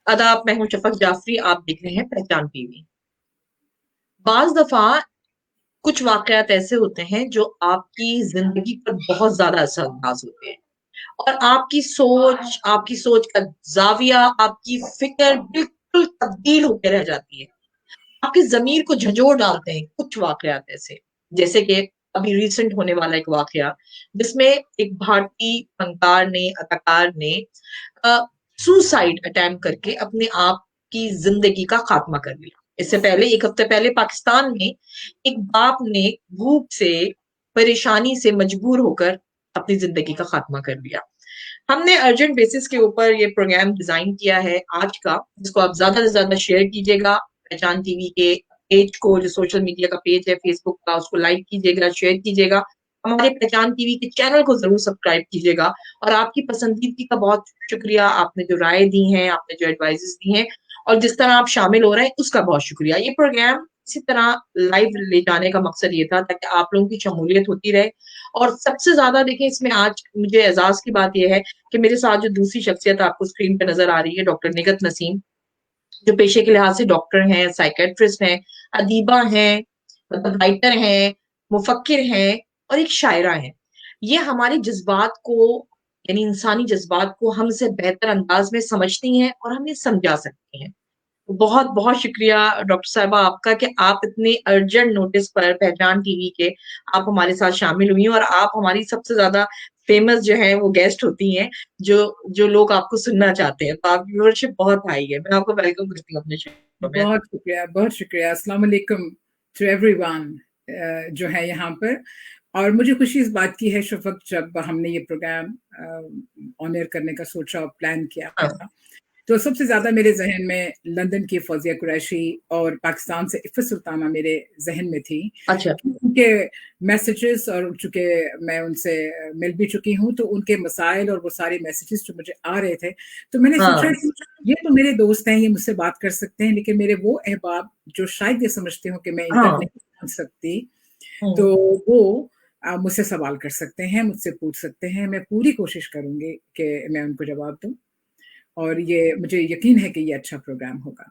आदाब, मैं हूं शफक जाफरी। आप देख रहे हैं पहचान टीवी। बाज दफा कुछ वाकयात ऐसे होते हैं जो आपकी जिंदगी पर बहुत ज्यादा असरअंदाज होते हैं और आपकी सोच का जाविया, आपकी फिक्र बिल्कुल तब्दील होकर रह जाती है। आपकी जमीर को झंझोड़ डालते हैं कुछ वाकयात ऐसे, जैसे कि अभी रिसेंट होने वाला एक वाकया जिसमें एक भारतीय अदाकार ने सुसाइड अटेम्प्ट करके अपने आप की जिंदगी का खात्मा कर लिया। इससे पहले, एक हफ्ते पहले, पाकिस्तान में एक बाप ने भूख से, परेशानी से मजबूर होकर अपनी जिंदगी का खात्मा कर लिया। हमने अर्जेंट बेसिस के ऊपर ये प्रोग्राम डिजाइन किया है आज का, जिसको आप ज्यादा से ज्यादा शेयर कीजिएगा। पहचान टीवी के पेज को, जो सोशल मीडिया का पेज है फेसबुक का, उसको लाइक कीजिएगा, शेयर कीजिएगा। हमारे पहचान टीवी के चैनल को जरूर सब्सक्राइब कीजिएगा। और आपकी पसंदीदगी का बहुत शुक्रिया। आपने जो राय दी है, आपने जो एडवाइजेस दी हैं और जिस तरह आप शामिल हो रहे हैं, उसका बहुत शुक्रिया। ये प्रोग्राम इसी तरह लाइव ले जाने का मकसद ये था ताकि आप लोगों की शमूलियत होती रहे। और सबसे ज्यादा देखें, इसमें आज मुझे एजाज की बात यह है कि मेरे साथ जो दूसरी शख्सियत आपको स्क्रीन पे नजर आ रही है, डॉक्टर निगत नसीम, जो पेशे के लिहाज से डॉक्टर हैं, साइकेट्रिस्ट हैं, अदीबा हैं, मतलब राइटर हैं, मुफक्किर हैं और एक शायरा हैं। ये हमारे जज्बात को, यानी इंसानी जज्बात को हमसे बेहतर अंदाज में समझती हैं और हमें समझा सकती हैं। बहुत बहुत शुक्रिया डॉक्टर साहिबा आपका कि आप इतने अर्जेंट नोटिस पर पहचान टीवी के आप हमारे साथ शामिल हुई हैं और आप हमारी सबसे ज्यादा फेमस जो है वो गेस्ट होती हैं, जो जो लोग आपको सुनना चाहते हैं। तो आपकी व्यूअरशिप बहुत हाई है। मैं आपको वेलकम करती हूँ अपने शो में। बहुत शुक्रिया। अस्सलाम वालेकुम टू एवरीवन जो है यहाँ पर। और मुझे खुशी इस बात की है शफक, जब हमने ये प्रोग्राम ऑनर करने का सोचा और प्लान किया, हाँ। तो सबसे ज्यादा मेरे जहन में लंदन की फौजिया कुरैशी और पाकिस्तान से इफ़त सुल्ताना मेरे जहन में थी। अच्छा। उनके मैसेजेस, और चूंकि मैं उनसे मिल भी चुकी हूँ, तो उनके मसाइल और वो सारे मैसेजेस जो मुझे आ रहे थे, तो मैंने सोचा हाँ। कि ये तो मेरे दोस्त हैं, ये मुझसे बात कर सकते हैं, लेकिन मेरे वो अहबाब जो शायद ये समझते हो कि मैं इन तक हाँ। नहीं पहुंच सकती, हम्म। तो वो मुझसे सवाल कर सकते हैं, मुझसे पूछ सकते हैं। मैं पूरी कोशिश करूंगी कि मैं उनको जवाब दूं, और ये मुझे यकीन है कि ये अच्छा प्रोग्राम होगा।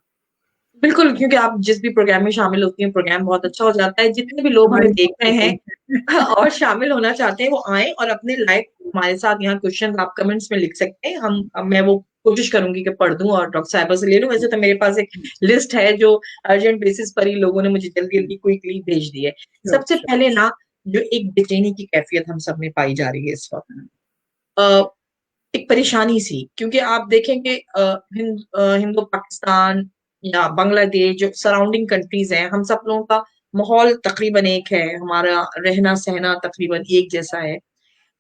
बिल्कुल, क्योंकि आप जिस भी प्रोग्राम में शामिल होती हैं, प्रोग्राम बहुत अच्छा हो जाता है। जितने भी लोग हमें हमारी देख रहे होती है। हैं और शामिल होना चाहते हैं, वो आए और अपने लाइव हमारे साथ यहाँ क्वेश्चन आप कमेंट्स में लिख सकते हैं। मैं वो कोशिश करूंगी कि पढ़ दूं और डॉक्टर साहिबा से ले लूं। वैसे तो मेरे पास एक लिस्ट है जो अर्जेंट बेसिस पर ही लोगों ने मुझे जल्दी जल्दी क्विकली भेज दी है। श्योर, सबसे श्योर। पहले ना, जो एक बेचैनी की कैफियत हम सब में पाई जा रही है इस वक्त, अ, एक परेशानी सी, क्योंकि आप देखेंगे हिंदो पाकिस्तान या बांग्लादेश, जो सराउंडिंग कंट्रीज हैं, हम सब लोगों का माहौल तकरीबन एक है, हमारा रहना सहना तकरीबन एक जैसा है।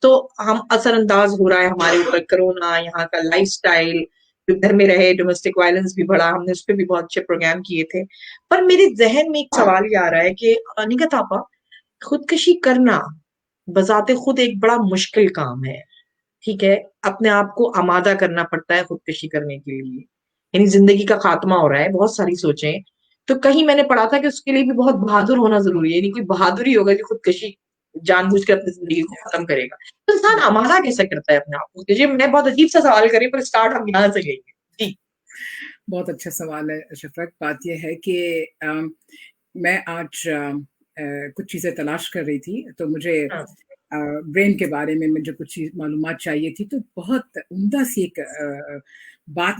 तो हम असरअंदाज हो रहा है हमारे ऊपर कोरोना, यहाँ का लाइफस्टाइल, जो घर में रहे, डोमेस्टिक वायलेंस भी बढ़ा। हमने उस पर भी बहुत अच्छे प्रोग्राम किए थे। पर मेरे जहन में एक सवाल ये आ रहा है कि निगत आपा, खुदकुशी करना बजाते खुद एक बड़ा मुश्किल काम है। ठीक है, अपने आप को आमादा करना पड़ता है खुदकुशी करने के लिए, यानी जिंदगी का खात्मा हो रहा है, बहुत सारी सोचें। तो कहीं मैंने पढ़ा था कि उसके लिए भी बहुत बहादुर होना जरूरी है, यानी कोई बहादुर ही होगा जो खुदकुशी जानबूझ कर अपनी जिंदगी को खत्म करेगा। तो इंसान आमादा कैसे करता है अपने आप को? ये मैं बहुत अजीब सा सवाल करी, पर स्टार्ट हम यहाँ से लेंगे। जी। बहुत अच्छा सवाल है शफक। बात यह है कि मैं आज कुछ चीज़ें तलाश कर रही थी, तो मुझे हाँ। ब्रेन के बारे में मुझे कुछ चीज मालूमात चाहिए थी, तो बहुत उम्दा सी एक बात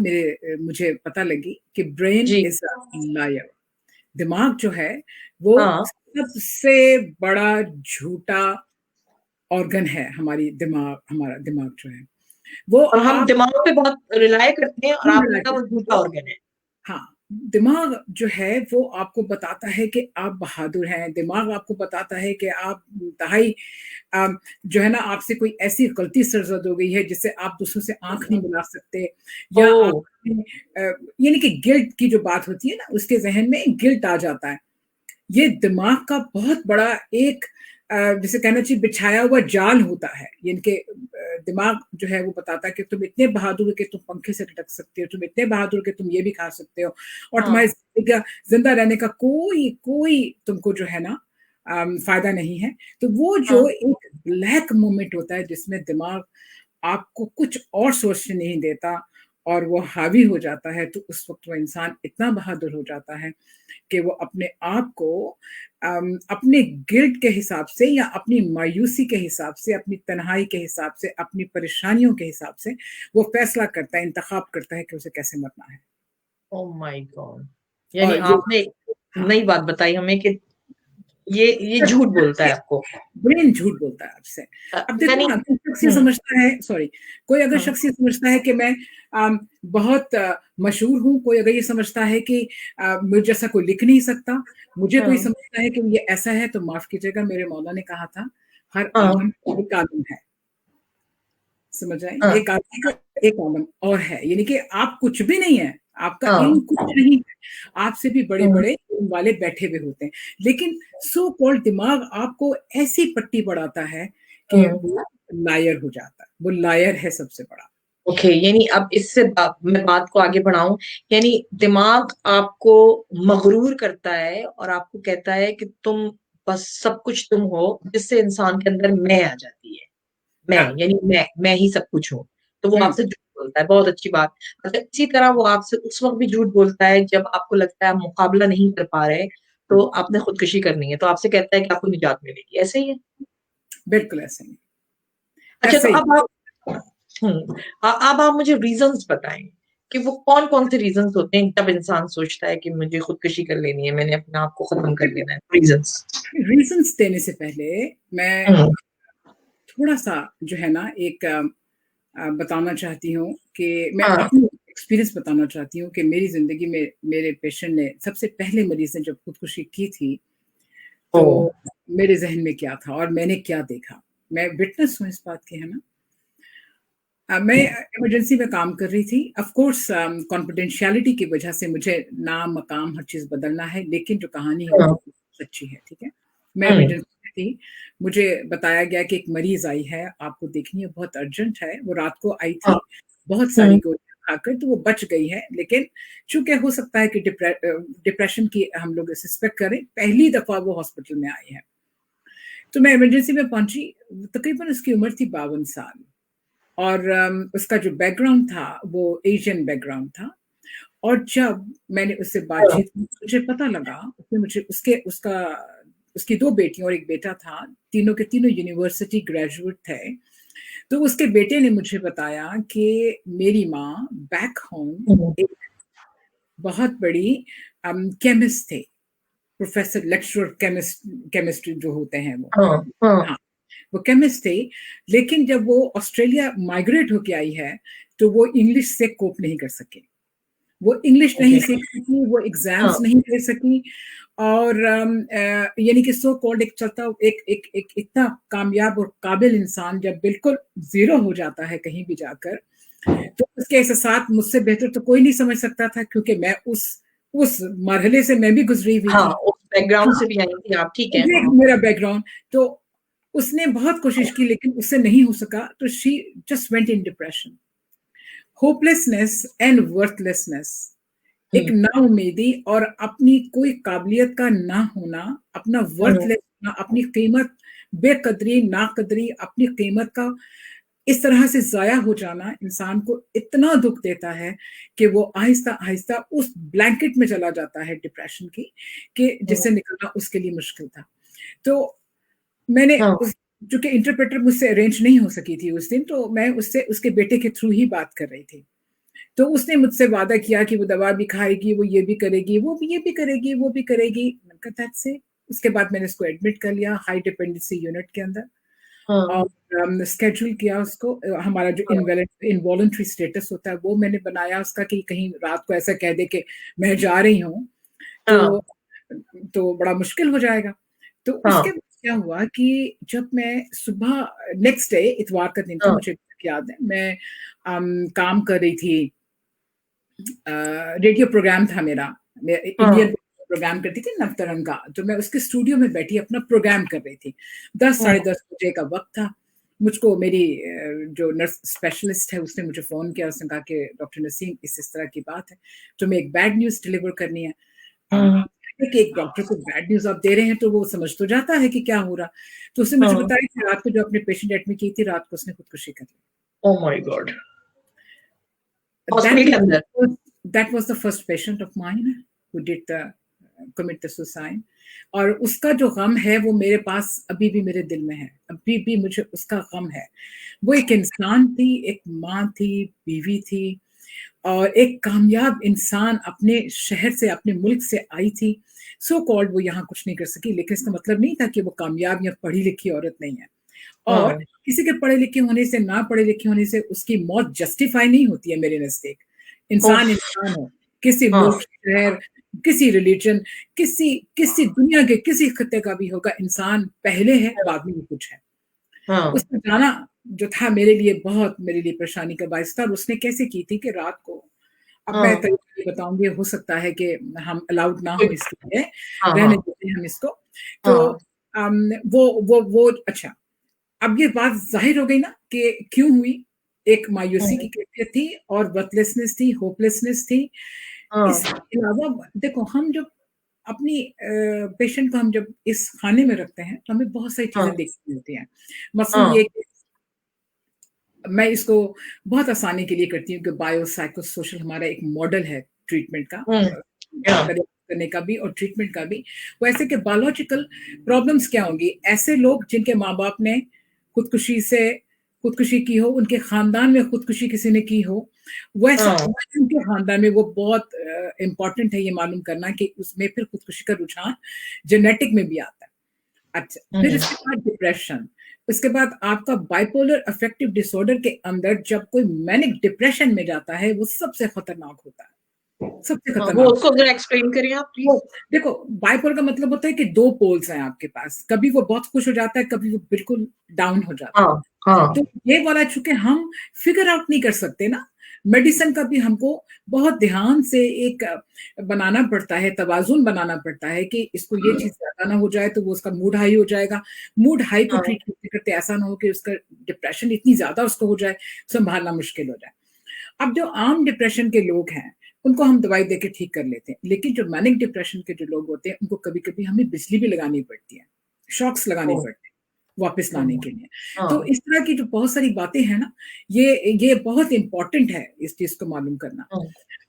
मुझे पता लगी कि ब्रेन जी। Is lawyer. दिमाग जो है वो हाँ। सबसे बड़ा झूठा ऑर्गन है। हमारा दिमाग जो है वो और हम आप दिमाग पे बहुत रिलाय करते हैं और आपने कहा वो झूठा ऑर्गन है। हाँ, दिमाग जो है वो आपको बताता है कि आप बहादुर हैं। दिमाग आपको बताता है कि आप इंतहाई जो है ना, आपसे कोई ऐसी गलती सरजद हो गई है जिससे आप दूसरों से आंख नहीं मिला सकते, या आप ओ। यानी कि गिल्ट की जो बात होती है ना, उसके जहन में गिल्ट आ जाता है। ये दिमाग का बहुत बड़ा एक जिसे कहना चाहिए बिछाया हुआ जाल होता है। इनके दिमाग जो है वो बताता है कि तुम इतने बहादुर हो कि तुम पंखे से लटक सकते हो, तुम इतने बहादुर हो कि तुम ये भी खा सकते हो, और तुम्हारे हाँ। जिंदा रहने का कोई कोई तुमको जो है ना फायदा नहीं है। तो वो जो हाँ। एक ब्लैक मोमेंट होता है जिसमें दिमाग आपको कुछ और सोचने नहीं देता, और वो हावी हो जाता है, तो उस वक्त वो इंसान इतना बहादुर हो जाता है कि वो अपने आप को अपने गिल्ट के हिसाब से या अपनी मायूसी के हिसाब से, अपनी तन्हाई के हिसाब से, अपनी परेशानियों के हिसाब से वो फैसला करता है, इंतखाब करता है कि उसे कैसे मरना है। ओह माय गॉड। यानी और ये, आपने हाँ, नई बात बताई हमें कि ये झूठ बोलता है आपको। ब्रेन झूठ बोलता है आपसे। अब देखो यानी ना, कोई शख्स ये समझता है, सॉरी, कोई अगर हम्म, शख्स ये समझता है कि मैं बहुत मशहूर हूँ, कोई अगर ये समझता है कि मुझ जैसा कोई लिख नहीं सकता, मुझे कोई हम्म, समझता है कि ये ऐसा है, तो माफ कीजिएगा, मेरे मौला ने कहा था, हर हाँ, आलम एक आलम है। समझ आए? हाँ, एक आदमी का एक आलम और है, यानी कि आप कुछ भी नहीं है, आपका इल्म हाँ, कुछ नहीं है, आपसे भी बड़े हम्म, बड़े इल्म वाले बैठे हुए होते हैं, लेकिन सो कॉल्ड दिमाग आपको ऐसी पट्टी पड़ाता है कि हम्म। वो लायर हो जाता है, वो लायर है सबसे बड़ा। ओके, यानी अब इससे मैं बात को आगे बढ़ाऊं। यानी दिमाग आपको मगरूर करता है और आपको कहता है कि तुम बस सब कुछ तुम हो, जिससे इंसान के अंदर मैं आ जाती है। मैं, हाँ। यानी मैं ही सब कुछ हूँ। तो वो हम्म। आपसे झूठ बोलता है। बहुत अच्छी बात। अच्छा, इसी तरह वो आपसे उस वक्त भी झूठ बोलता है जब आपको लगता है आप मुकाबला नहीं कर पा रहे, तो आपने खुदकुशी करनी है, तो आपसे कहता है कि आपको निजात मिलेगी। ऐसे ही है। बिल्कुल ऐसे ही, अच्छा, तो ऐसे ही। अब आप अब आप मुझे रीजंस बताएं कि वो कौन कौन से रीजंस होते हैं जब इंसान सोचता है कि मुझे खुदकुशी कर लेनी है, मैंने अपने आप को खत्म कर लेना है। रीजंस। रीजंस देने से पहले मैं हम्म, थोड़ा सा जो है ना, एक बताना चाहती हूँ कि मैं हाँ, अपनी एक्सपीरियंस बताना चाहती हूँ कि मेरी ज़िंदगी में मेरे पेशेंट ने, सबसे पहले मरीज़ ने जब खुदकुशी की थी, ओ, तो मेरे ज़हन में क्या था और मैंने क्या देखा? मैं विटनेस हूँ इस बात की, है ना? मैं इमरजेंसी में काम कर रही थी। ऑफ़ कोर्स कॉन्फिडेंशियलिटी की वजह से मुझे नाम, मकाम हर चीज़ बदलना है, लेकिन जो कहानी है वो हाँ, बिल्कुल सच्ची है, ठीक है? मैं हम्म, इमरजेंसी में थी, मुझे बताया गया कि एक मरीज़ आई है, आपको देखनी है, बहुत अर्जेंट है। वो रात को आई हाँ, थी, बहुत सारी हम्म, गोलियाँ खाकर, तो वो बच गई है, लेकिन चूँकि हो सकता है कि डिप्रेशन की हम लोग सस्पेक्ट करें, पहली दफ़ा वो हॉस्पिटल में आई है। तो मैं इमरजेंसी में पहुँची, तकरीबन उसकी उम्र थी 52 साल। और उसका जो बैकग्राउंड था वो एशियन बैकग्राउंड था। और जब मैंने उससे हाँ, बातचीत की, मुझे पता लगा, उसने मुझे उसकी 2 बेटियाँ और 1 बेटा था, तीनों के तीनों यूनिवर्सिटी ग्रेजुएट थे। तो उसके बेटे ने मुझे बताया कि मेरी माँ बैक होम हम्म, एक बहुत बड़ी केमिस्ट थे, प्रोफेसर लेक्चरर केमिस्ट्री जो होते हैं वो। हाँ, हाँ, हाँ, वो केमिस्ट थे, लेकिन जब वो ऑस्ट्रेलिया माइग्रेट होके आई है, तो वो इंग्लिश से कोप नहीं कर सकी। वो इंग्लिश नहीं ओके, सीख सकी, वो हाँ, एग्ज़ाम्स नहीं दे सकी, और यानी कि सो कॉल्ड एक चलता एक एक एक इतना कामयाब और काबिल इंसान जब बिल्कुल ज़ीरो हो जाता है कहीं भी जाकर, तो उसके एहसासात मुझसे बेहतर तो कोई नहीं समझ सकता था, क्योंकि मैं उस मरहले से मैं भी गुज़री हुई हाँ, थी। उस बैकग्राउंड हाँ, से भी आई थी आप, ठीक है। ये मेरा बैकग्राउंड, तो उसने बहुत कोशिश की, लेकिन उससे नहीं हो सका, तो she just went in depression. Hopelessness and worthlessness, एक हम्म, नाउम्मीदी और अपनी कोई काबिलियत का ना होना, अपना हम्म, वर्थलेस होना, अपनी कीमत, बेकदरी, नाकदरी, अपनी कीमत का इस तरह से ज़ाया हो जाना इंसान को इतना दुःख देता है कि वो आहिस्ता-आहिस्ता उस ब्लैंकेट में चला जाता है डिप्रेशन की, कि हम्म, जिससे निकलना उसके लिए मुश्किल था। तो मैंने हाँ, उस चूँकि इंटरप्रेटर मुझसे अरेंज नहीं हो सकी थी उस दिन, तो मैं उससे उसके बेटे के थ्रू ही बात कर रही थी। तो उसने मुझसे वादा किया कि वो दवा भी खाएगी, वो ये भी करेगी, वो भी ये भी करेगी, वो भी करेगी। मैंने कहा दैट्स इट। उसके बाद मैंने उसको एडमिट कर लिया हाई डिपेंडेंसी यूनिट के अंदर, हाँ, और शेड्यूल किया उसको। हमारा जो इनवॉलंटरी स्टेटस होता है वो मैंने बनाया उसका, कि कहीं रात को ऐसा कह दे कि मैं जा रही हूँ, हाँ, तो बड़ा मुश्किल हो जाएगा। तो उसके हाँ, बाद क्या हुआ कि जब मैं सुबह नेक्स्ट डे, इतवार का दिन था, हाँ, मुझे याद है, मैं काम कर रही थी, रेडियो प्रोग्राम था मेरा, मैं हाँ, इंडियन प्रोग्राम करती थी नवतरंग का, तो मैं उसके स्टूडियो में बैठी अपना प्रोग्राम कर रही थी। 10 हाँ, साढ़े 10 बजे का वक़्त था। मुझको मेरी जो नर्स स्पेशलिस्ट है उसने मुझे फ़ोन किया, उसने कहा कि डॉक्टर नसीम इस तरह की बात है, तुम्हें एक बैड न्यूज़ डिलीवर करनी है। हम्म, कि एक डॉक्टर को बैड न्यूज़ आप दे रहे हैं तो वो समझ तो जाता है कि क्या हो रहा। तो उसने मुझे हाँ, बताया कि रात को जो अपने पेशेंट एडमिट की थी, रात को उसने खुदकुशी कर ली। Oh my God. That hospital के अंदर। that was the first patient of mine who did commit the suicide. और उसका जो गम है वो मेरे पास अभी भी मेरे दिल में है, अभी भी मुझे उसका गम है। वो एक इंसान थी, एक माँ थी, बीवी थी और एक कामयाब इंसान अपने शहर से, अपने मुल्क से आई थी। सो कॉल्ड वो यहाँ कुछ नहीं कर सकी, लेकिन इसका मतलब नहीं था कि वो कामयाब या पढ़ी लिखी औरत नहीं है। और किसी के पढ़े लिखे होने से, ना पढ़े लिखे होने से उसकी मौत जस्टिफाई नहीं होती है मेरे नजदीक। इंसान इंसान हो, किसी मुल्क, शहर, किसी रिलीजन, किसी दुनिया के किसी खत्ते का भी होगा, इंसान पहले है, बाद में कुछ है। उसका जाना जो था मेरे लिए परेशानी का बायस था। और उसने कैसे की थी कि रात को, अब मैं तरीका बताऊंगी, हो सकता है कि हम अलाउड ना हो इसके लिए, रहने देते हैं हम इसको। तो वो अच्छा, अब ये बात जाहिर हो गई ना कि क्यों हुई। एक मायूसी की कैफियत थी और वर्थलेसनेस थी, होपलेसनेस थी। इसके अलावा देखो, हम जब अपनी पेशेंट को हम जब इस खाने में रखते हैं तो हमें बहुत सारी चीजें देखनी होती हैं। मसलन ये कि मैं इसको बहुत आसानी के लिए करती हूँ कि बायोसाइकोसोशल हमारा एक मॉडल है ट्रीटमेंट का, करने का भी और ट्रीटमेंट का भी। वैसे कि बायोलॉजिकल प्रॉब्लम्स क्या होंगी, ऐसे लोग जिनके माँ बाप ने खुदकुशी की हो, उनके खानदान में खुदकुशी किसी ने की हो, वैसा उनके खानदान में, वो बहुत इंपॉर्टेंट है ये मालूम करना कि उसमें फिर खुदकुशी का रुझान जेनेटिक में भी आता है। अच्छा, फिर इसके बाद डिप्रेशन, उसके बाद आपका बाइपोलर अफेक्टिव डिसऑर्डर के अंदर जब कोई मैनिक डिप्रेशन में जाता है, वो सबसे खतरनाक होता है, सबसे खतरनाक। वो उसको अगर एक्सप्लेन करिए आप प्लीज। देखो, बाइपोलर का मतलब होता है कि दो पोल्स हैं आपके पास, कभी वो बहुत खुश हो जाता है, कभी वो बिल्कुल डाउन हो जाता है। तो ये वाला चूंकि हम फिगर आउट नहीं कर सकते ना, मेडिसिन का भी हमको बहुत ध्यान से एक बनाना पड़ता है, तवाजुन बनाना पड़ता है कि इसको ये चीज ज्यादा ना हो जाए तो वो उसका मूड हाई हो जाएगा। मूड हाई को ट्रीट करते करते ऐसा ना हो कि उसका डिप्रेशन इतनी ज्यादा उसको हो जाए, संभालना मुश्किल हो जाए। अब जो आम डिप्रेशन के लोग हैं उनको हम दवाई देके ठीक कर लेते हैं, लेकिन जो मैनिक डिप्रेशन के जो लोग होते हैं उनको कभी कभी हमें बिजली भी लगानी पड़ती है, शॉक्स लगाने पड़ते हैं वापस लाने के लिए। तो इस तरह की जो बहुत सारी बातें हैं ना, ये बहुत इंपॉर्टेंट है इस चीज को मालूम करना।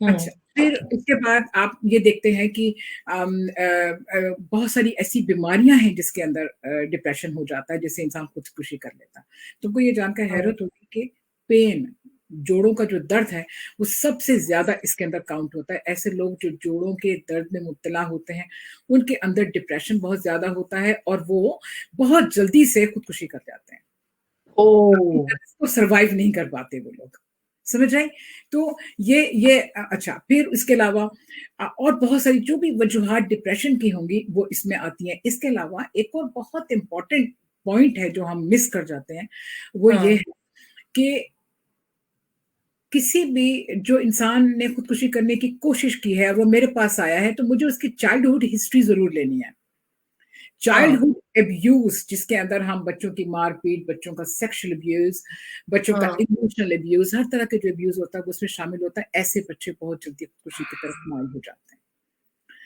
अच्छा, फिर उसके बाद आप ये देखते हैं कि बहुत सारी ऐसी बीमारियां हैं जिसके अंदर डिप्रेशन हो जाता है, जिससे इंसान खुदकुशी कर लेता है। तुमको ये जानकर हैरत होगी कि पेन, जोड़ों का जो दर्द है, वो सबसे ज्यादा इसके अंदर काउंट होता है। ऐसे लोग जो जोड़ों के दर्द में मुब्तला होते हैं, उनके अंदर डिप्रेशन बहुत ज्यादा होता है और वो बहुत जल्दी से खुदकुशी कर जाते हैं। तो सरवाइव नहीं कर पाते वो लोग, समझ आए? तो ये अच्छा, फिर इसके अलावा और बहुत सारी जो भी वजूहात डिप्रेशन की होंगी वो इसमें आती हैं। इसके अलावा एक और बहुत इंपॉर्टेंट पॉइंट है जो हम मिस कर जाते हैं, वो ये है कि किसी भी जो इंसान ने खुदकुशी करने की कोशिश की है और वो मेरे पास आया है, तो मुझे उसकी चाइल्डहुड हिस्ट्री जरूर लेनी है। चाइल्डहुड अब्यूज, जिसके अंदर हम बच्चों की मारपीट, बच्चों का सेक्सुअल अब्यूज, बच्चों का इमोशनल अब्यूज, हर तरह के जो अब्यूज होता है वो उसमें शामिल होता है। ऐसे बच्चे बहुत जल्दी खुदकुशी की तरफ माइल हो जाते हैं।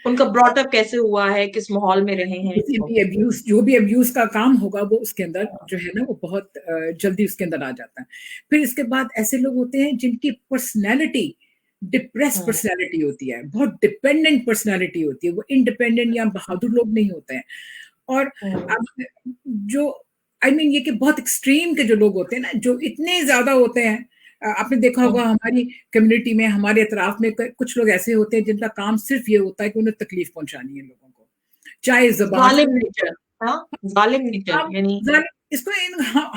उनका ब्रॉटअप कैसे हुआ है, किस माहौल में रहे हैं, जो भी अब्यूज का काम होगा वो उसके अंदर जो है ना वो बहुत जल्दी उसके अंदर आ जाता है। फिर इसके बाद ऐसे लोग होते हैं जिनकी पर्सनैलिटी डिप्रेस पर्सनैलिटी होती है, बहुत डिपेंडेंट पर्सनैलिटी होती है, वो इंडिपेंडेंट या बहादुर लोग नहीं होते हैं। और अब जो ये कि बहुत एक्सट्रीम के जो लोग होते हैं ना, जो इतने ज्यादा होते हैं, आपने देखा होगा हमारी कम्युनिटी में, हमारे इतराफ में कुछ लोग ऐसे होते हैं जिनका काम सिर्फ ये होता है कि उन्हें तकलीफ पहुंचानी है लोगों को, चाहे जबान यानी इसको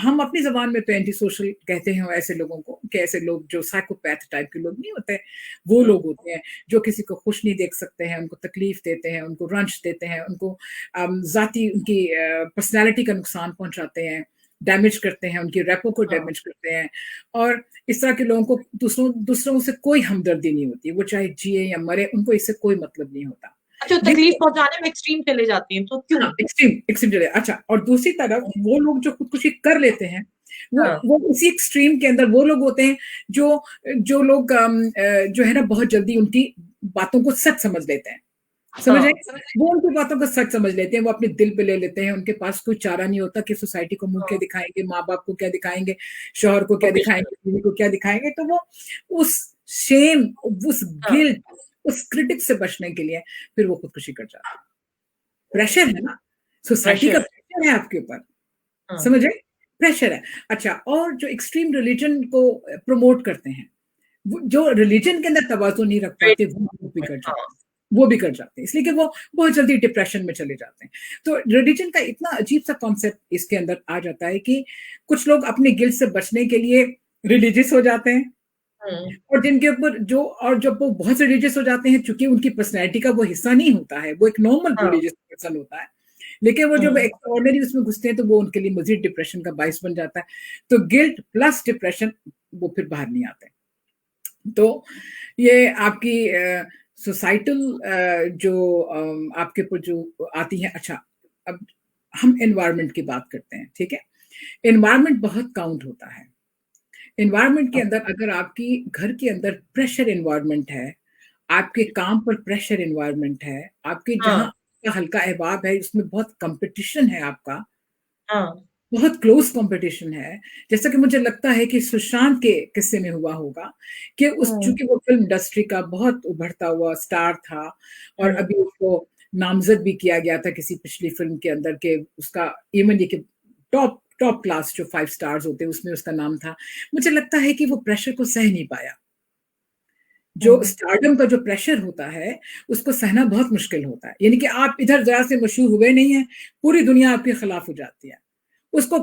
हम अपनी जबान में तो एंटी सोशल कहते हैं ऐसे लोगों को, कि ऐसे लोग जो साइकोपैथ टाइप के लोग नहीं होते, वो लोग होते हैं जो किसी को खुश नहीं देख सकते हैं, उनको तकलीफ देते हैं, उनको रंज देते हैं, उनको जाती उनकी पर्सनैलिटी का नुकसान पहुंचाते हैं, डैमेज करते हैं, उनकी रेपो को डैमेज करते हैं। और इस तरह के लोगों को दूसरों से कोई हमदर्दी नहीं होती, वो चाहे जिए या मरे, उनको इससे कोई मतलब नहीं होता। अच्छा, तकलीफ पहुंचाने में एक्सट्रीम चले जाती हैं, तो क्यों? एक्सट्रीम चले। अच्छा, और दूसरी तरफ वो लोग जो खुदकुशी कर लेते हैं, वो उसी एक्सट्रीम के अंदर वो लोग होते हैं जो लोग जो है ना बहुत जल्दी उनकी बातों को सच समझ लेते हैं, समझ आए? वो उनकी बातों को सच समझ लेते हैं, वो अपने दिल पे ले लेते हैं। उनके पास कोई चारा नहीं होता कि सोसाइटी को मुंह क्या दिखाएंगे, माँ बाप को क्या दिखाएंगे, शौहर को क्या दिखाएंगे, बीवी को क्या दिखाएंगे। तो वो उस शेम, उस हाँ, गिल्ट, उस क्रिटिक से बचने के लिए फिर वो खुदकुशी कर जाते हैं। प्रेशर है ना, सोसाइटी का प्रेशर। प्रेशर है आपके ऊपर, हाँ, समझ रहे? प्रेशर है। अच्छा, और जो एक्सट्रीम रिलीजन को प्रमोट करते हैं, जो रिलीजन के अंदर तवाज़ुन नहीं रख वेट। पाते, वो भी कर हाँ, जाते हैं, वो भी कर जाते हैं, इसलिए कि वो बहुत जल्दी डिप्रेशन में चले जाते हैं। तो रिलीजन का इतना अजीब सा कॉन्सेप्ट इसके अंदर आ जाता है कि कुछ लोग अपने गिल्ट से बचने के लिए रिलीजियस हो जाते हैं, हम्म, और जिनके ऊपर जो, और जब वो बहुत से रिलीजियस हो जाते हैं, चूंकि उनकी पर्सनैलिटी का वो हिस्सा नहीं होता है, वो एक नॉर्मल हाँ, रिलीजियस पर्सन होता है, लेकिन वो जब हम्म, एक्स्ट्राऑर्डिनरी उसमें घुसते हैं तो वो उनके लिए मजीद डिप्रेशन का बायस बन जाता है। तो गिल्ट प्लस डिप्रेशन, वो फिर बाहर नहीं आते। तो ये आपकी सोसाइटल जो आपके ऊपर जो आती है। अच्छा, अब हम एनवायरनमेंट की बात करते हैं, ठीक है? एनवायरनमेंट बहुत काउंट होता है। एनवायरनमेंट के अंदर अगर आपकी घर के अंदर प्रेशर एनवायरनमेंट है, आपके काम पर प्रेशर एनवायरनमेंट है, आपके हाँ, जहाँ का हल्का अहबाब है, उसमें बहुत कंपटीशन है आपका, हाँ, बहुत क्लोज कंपटीशन है। जैसा कि मुझे लगता है कि सुशांत के किस्से में हुआ होगा कि उस, हम्म, चूंकि वो फिल्म इंडस्ट्री का बहुत उभरता हुआ स्टार था, और हम्म, अभी उसको नामजद भी किया गया था किसी पिछली फिल्म के अंदर के, उसका इवन ये कि टॉप टॉप क्लास जो 5 स्टार्स होते हैं उसमें उसका नाम था। मुझे लगता है कि वो प्रेशर को सह नहीं पाया। जो हम्म। स्टारडम का जो प्रेशर होता है, उसको सहना बहुत मुश्किल होता है। यानी कि आप इधर जरा से मशहूर हुए नहीं है, पूरी दुनिया आपके खिलाफ हो जाती है। उसको ओह,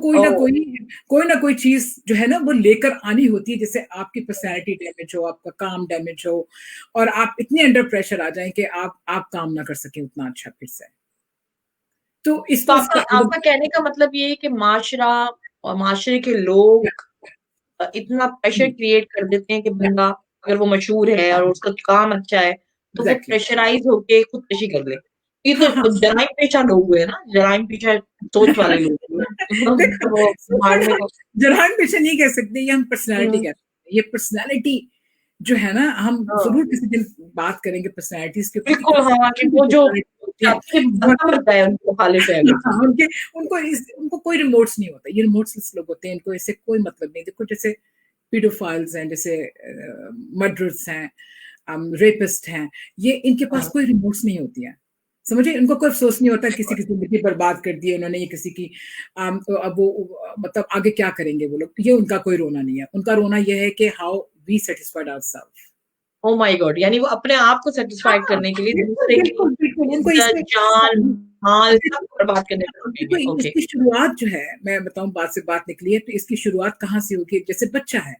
कोई ना कोई चीज जो है ना वो लेकर आनी होती है, जैसे आपकी पर्सनैलिटी डैमेज हो, आपका काम डैमेज हो, और आप इतने अंडर प्रेशर आ जाएं कि आप काम ना कर सकें उतना अच्छा फिर से। तो तो इसको आपका उसका आपका कहने का मतलब ये है कि माशरा और माशरे के लोग इतना प्रेशर क्रिएट कर देते हैं कि बंदा अगर वो मशहूर है और उसका काम अच्छा है, तो वो एग्जैक्टली। प्रेशराइज़ होके खुदकुशी कर ले। ये हाँ, हाँ। तो जराइम पेशा लोग हुए ना, जराइम पेशा सोच वाले लोग हुए। देखो, वो मारने को। जरहान पेशा नहीं कह सकते, ये हम पर्सनैलिटी हुँ, कहते हैं। ये पर्सनैलिटी जो है ना, हम हाँ, जरूर किसी दिन बात करेंगे पर्सनैलिटीज के ऊपर कि बिल्कुल हाँ, कि कितनी वो जो personality होती है। चाहते हैं बहुत बंदा मर जाए उनको खालिस है अगर हाँ, कोई। उनको कोई रिमोट्स नहीं होता, ये रिमोट्स लोग होते हैं, इनको इससे कोई मतलब नहीं। देखो, जैसे पीडोफाइल्स हैं, जैसे मर्डरर्स हैं, रेपिस्ट हैं, ये इनके पास हाँ, कोई रिमोट्स नहीं होती है। समझे, इनको कोई अफसोस नहीं होता किसी की जिंदगी बर्बाद कर दी है उन्होंने, ये किसी की तो अब वो मतलब आगे क्या करेंगे वो लोग, ये उनका कोई रोना नहीं है। उनका रोना ये है कि how we satisfied ourselves. Oh my God! यानी वो अपने आप को हाँ, सैटिस्फाइड करने के लिए बिल्कुल, दूसरे की बिल्कुल, बिल्कुल, उनको इज़्ज़त, इसमें जान, माल सब देखो, बर्बाद करने पे देखो, लगे। ओके। इसकी शुरुआत जो है, मैं बताऊं, बात से बात निकली है, तो इसकी शुरुआत कहाँ से होगी? जैसे बच्चा है,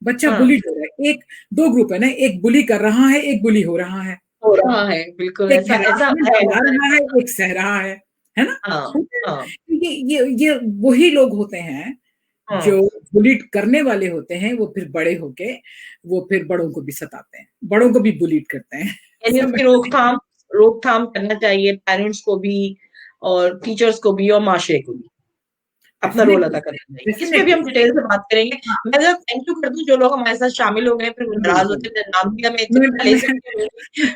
बच्चा हाँ, बुली हो रहा है, एक दो ग्रुप है ना, एक बुली कर रहा है, एक बुली हो रहा है, हो रहा है, बिल्कुल एक ऐसा ऐसा हैरासमेंट है फैला ऐसा है। रहा है, एक सह रहा है ना? हाँ, हाँ, ये वही लोग होते हैं हाँ। जो बुलीड करने वाले होते हैं, वो फिर बड़े होके वो फिर बड़ों को भी सताते हैं, बड़ों को भी बुलीड करते हैं। यानी समझ उसकी रोकथाम रोकथाम करना चाहिए पेरेंट्स को भी और टीचर्स को भी और माशरे को भी। अपना रोल डेफिनेटली, अदा करना चाहिए। इस पे भी हम डेफिनेटली। डिटेल से बात करेंगे। हाँ, मैं ज़रा थैंक यू कर दूँ जो लोग हमारे साथ शामिल हो गए हैं, फिर वो नाराज़ बिल्कुल। होते हैं, मेरा नाम लिया मैं मैं इज़्ज़त ले मैं सकती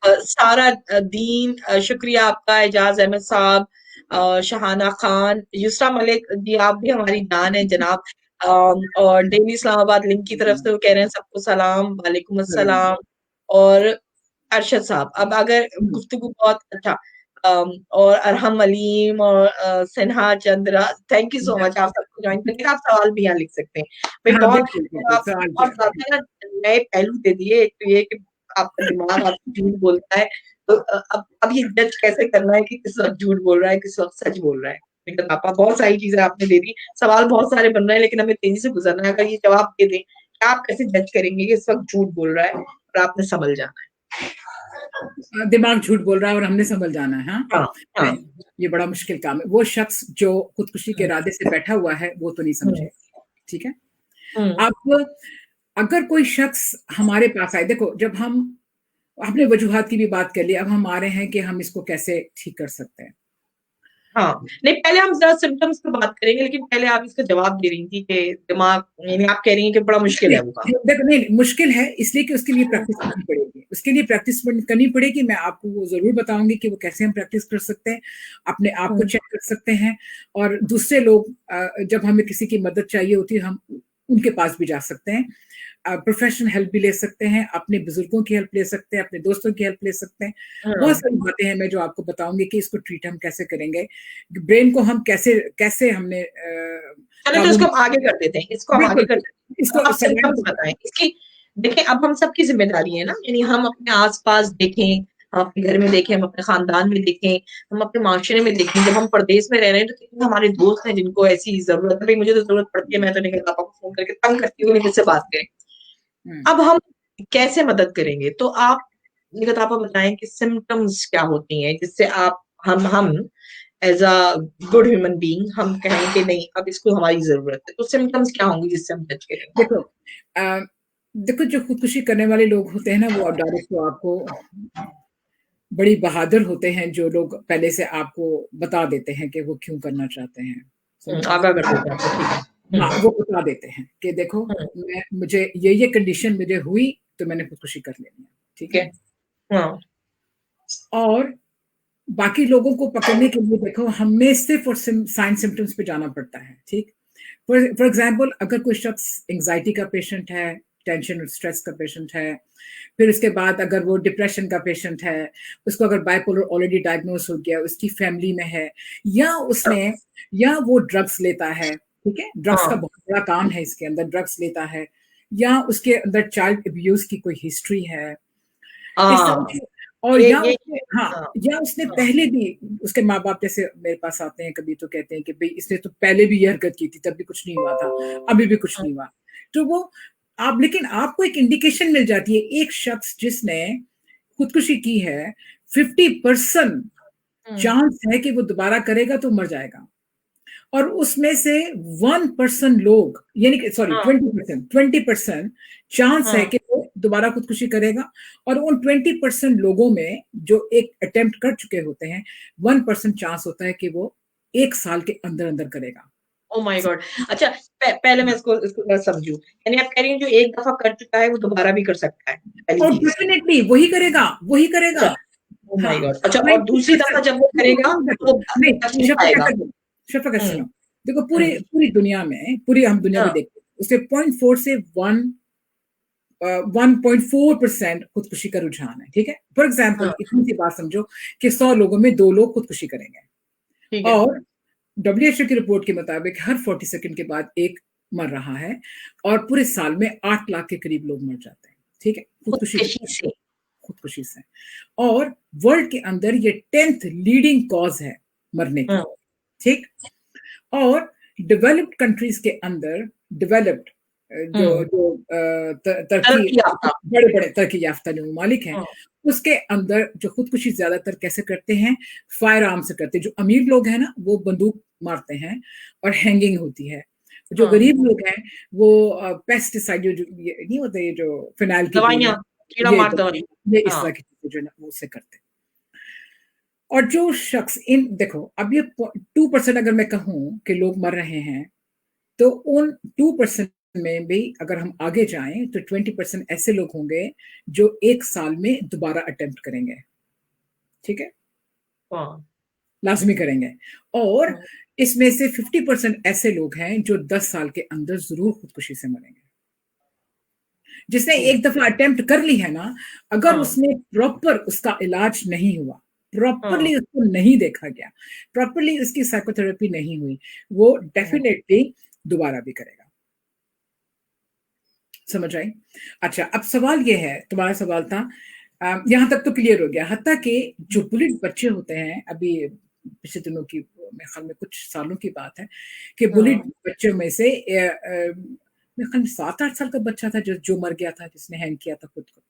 हूँ सारा दीन शुक्रिया आपका, एजाज़ अहमद साहब, शहाना खान, युसरा मलिक जी आप भी हमारी जान हैं जनाब। और डेली इस्लामाबाद लिंक की तरफ से वो कह रहे हैं सबको सलाम, वालेकुम अस्सलाम। और अरशद साहब, अब अगर गुफ्तगू बहुत अच्छा और अरहम अलीम और Sinha Chandra, thank you so much आप सबको जॉइन करके आप सवाल भी यहाँ लिख सकते हैं। भाई हाँ, बहुत बिल्कुल, बिल्कुल, आप सवाल बहुत किया। ज़्यादा ना नए पहलू दे दिए। एक तो ये कि आपका दिमाग आपको झूठ बोलता है, तो अब ये जज कैसे करना है कि किस वक़्त झूठ बोल रहा है, किस वक़्त सच बोल रहा है। मेरे पापा बहुत सारी चीज़ें आपने दे दी, सवाल बहुत सारे बन रहे हैं लेकिन हमें तेज़ी से गुज़रना है। अगर ये जवाब दे दें, कि आप कैसे जज करेंगे कि इस वक़्त झूठ बोल रहा है और आपने संभल जाना है? दिमाग झूठ बोल रहा है और हमने संभल जाना है, हाँ? हाँ, हाँ। नहीं, ये बड़ा मुश्किल काम है। वो शख्स जो खुदकुशी के हुँ, इरादे से बैठा हुआ है, वो तो नहीं हुँ, समझेगा, ठीक है? हुँ, अब अगर कोई शख्स हमारे पास आए, देखो, जब हम आपने वजूहात की भी बात कर ली, अब हम आ रहे हैं कि हम इसको कैसे ठीक कर सकते हैं। हाँ। नहीं पहले हम ज़रा सिम्पटम्स पे बात करेंगे लेकिन पहले आप इसका जवाब दे रही थी कि दिमाग यानी आप कह रही हैं कि बड़ा मुश्किल नहीं, है वो काम। देखो, नहीं, मुश्किल है इसलिए कि उसके लिए प्रैक्टिस करनी पड़ेगी। उसके लिए प्रैक्टिस करनी पड़ेगी, मैं आपको वो ज़रूर बताऊँगी कि वो कैसे हम प्रैक्टिस कर सकते हैं, अपने आप को हुँ, चेक कर सकते हैं, और दूसरे लोग जब हमें किसी की मदद चाहिए होती है, हम उनके पास भी जा सकते हैं। प्रोफेशनल हेल्प भी ले सकते हैं, अपने बुजुर्गों की हेल्प ले सकते हैं, अपने दोस्तों की हेल्प ले सकते हैं। बहुत सारी बातें हैं मैं जो आपको बताऊंगी कि इसको ट्रीट हम कैसे करेंगे, ब्रेन को हम कैसे कैसे हमने चलो तो काबू इसको में। हम आगे कर देते हैं, इसको हम आगे बिल्कुल कर देते हैं। इसको आप सिम्टम्स बताएं इसकी। देखिए, अब हम सबकी जिम्मेदारी है ना, यानी हम अपने आसपास देखें, हम अपने घर में देखें, हम अपने खानदान में देखें, हम अपने माशरे में देखें। जब हम परदेश में रह रहे हैं तो कितने हमारे दोस्त हैं जिनको ऐसी जरूरत है, भाई मुझे तो जरूरत पड़ती है, मैं तो निकल पापा को फोन करके तंग करती हूँ, मुझसे बात करें। अब हम कैसे मदद करेंगे? तो आप निगत आपा बताएं कि सिम्टम्स क्या होती हैं जिससे आप हम as a good human being हम कहें कि नहीं अब इसको हमारी जरूरत है, तो सिम्टम्स क्या होंगे जिससे हम जज करेंगे? देखो देखो जो खुदकुशी करने वाले लोग होते हैं ना, वो डायरेक्ट तो आपको बड़ी बहादुर होते हैं, जो लोग पहले से आपको बता देते हैं कि वो क्यों करना चाहते हैं, समझ रहे आगाह कर देते हैं आपको, ठीक है। हैं? हाँ, वो बता देते हैं कि देखो हम्म, मैं मुझे ये कंडीशन मुझे हुई तो मैंने खुदकुशी कर लेनी है, ठीक ठीक है। है। हाँ। और बाकी लोगों को पकड़ने के लिए देखो हमें सिर्फ और साइन सिम्टम्स पे जाना पड़ता है, ठीक। फॉर एग्जाम्पल अगर कोई शख्स एंग्जाइटी का पेशेंट है, टेंशन और स्ट्रेस का पेशेंट है, फिर उसके बाद अगर वो डिप्रेशन का पेशेंट है, उसको अगर बाइपोलर ऑलरेडी डायग्नोस हो गया, उसकी फैमिली में है, या वो ड्रग्स लेता है, ठीक है, ड्रग्स का हाँ। बहुत बड़ा काम है इसके अंदर, ड्रग्स लेता है, या उसके अंदर चाइल्ड अब्यूज की कोई हिस्ट्री है, इस तरह हाँ। की। और ये हाँ, हाँ। या उसने हाँ। पहले भी, उसके माँ बाप जैसे मेरे पास आते हैं कभी तो कहते हैं कि भाई इसने तो पहले भी ये हरकत की थी, तब भी कुछ नहीं हुआ था, अभी भी कुछ हाँ। नहीं हुआ। तो वो आप, लेकिन आपको एक इंडिकेशन मिल जाती है, एक शख्स जिसने खुदकुशी की है, 50% चांस है कि वो दोबारा करेगा तो मर जाएगा, और उसमें से 1% लोग, यानी कि सॉरी हाँ। 20% चांस है हाँ। कि वो दोबारा खुदकुशी करेगा, और उन 20% लोगों में जो एक अटेम्प्ट कर चुके होते हैं, 1% चांस होता है कि वो 1 साल के अंदर अंदर करेगा। Oh my God. अच्छा, पहले मैं इसको इसको समझू, यानी आप कह रही हैं जो एक दफा कर चुका है वो दोबारा भी कर सकता है, पहली और चीज। डेफिनेटली वही करेगा, वही अच्छा। करेगा। ओ हाँ, माय गॉड। अच्छा, और दूसरी दफा 90%। जब वो करेगा देखो, तो वो बच नहीं नहीं पाएगा? शफकत हम्म। सुनो, देखो पूरी हम्म। पूरी दुनिया में, पूरी हम दुनिया में हाँ। देखते हैं, उससे 0.4 से 1.4% खुदकुशी का रुझान है, ठीक है। फॉर एग्जाम्पल हाँ। इतनी सी बात समझो कि 100 लोगों में 2 लोग खुदकुशी करेंगे, ठीक है। और डब्ल्यूएचओ की रिपोर्ट के मुताबिक हर 40 सेकंड के बाद एक मर रहा है, और पूरे साल में 8 लाख के करीब लोग मर जाते हैं, ठीक है, खुदकशी से। खुदकुशी से। और वर्ल्ड के अंदर ये 10th लीडिंग कॉज है मरने की, हाँ। ठीक। और डेवलप्ड कंट्रीज के अंदर, डेवलप्ड जो हम्म। जो तरक्की, तरक्की याफ्ता। बड़े बड़े तरक्की याफ्ता जो ममालिक हैं, हाँ। उसके अंदर जो खुदकुशी ज्यादातर कैसे करते हैं, फायर आर्म से करते हैं। जो अमीर लोग हैं ना, वो बंदूक मारते हैं और हैंगिंग होती है। जो हाँ। गरीब लोग हैं वो पेस्टिसाइड जो ये नहीं होते, ये जो फिनाइल की गोली, दवाइयाँ, कीड़ा ये मार दवाई। ये इस हाँ। तरह की चीजें जो है ना वो उससे करते हैं। और जो शख्स इन देखो, अब ये 2% अगर मैं कहूं कि लोग मर रहे हैं, तो उन 2% में भी अगर हम आगे जाएं तो 20% ऐसे लोग होंगे जो 1 साल में दोबारा अटेम्प्ट करेंगे, ठीक है, हाँ। लाजमी करेंगे। और हाँ। इसमें से 50% ऐसे लोग हैं जो 10 साल के अंदर जरूर खुदकुशी से मरेंगे। जिसने ठीक। एक दफा अटेम्प्ट कर ली है ना, अगर हाँ। उसने प्रॉपर उसका इलाज नहीं हुआ, हाँ। प्रॉपरली उसको नहीं देखा गया, प्रॉपरली उसकी साइकोथेरेपी नहीं हुई, वो हाँ। डेफिनेटली दोबारा भी करेगा। समझ आई? अच्छा, अब सवाल ये है, तुम्हारा सवाल था, यहां तक तो क्लियर हो गया। हत्ता कि जो बुलिट बच्चे होते हैं, अभी पिछले दिनों की, मेरे ख्याल में कुछ सालों की बात है, कि बुलिट हाँ। बच्चों में से मेरे ख्याल में 7-8 साल का बच्चा था जो मर गया था, जिसने हैंग किया था खुद को,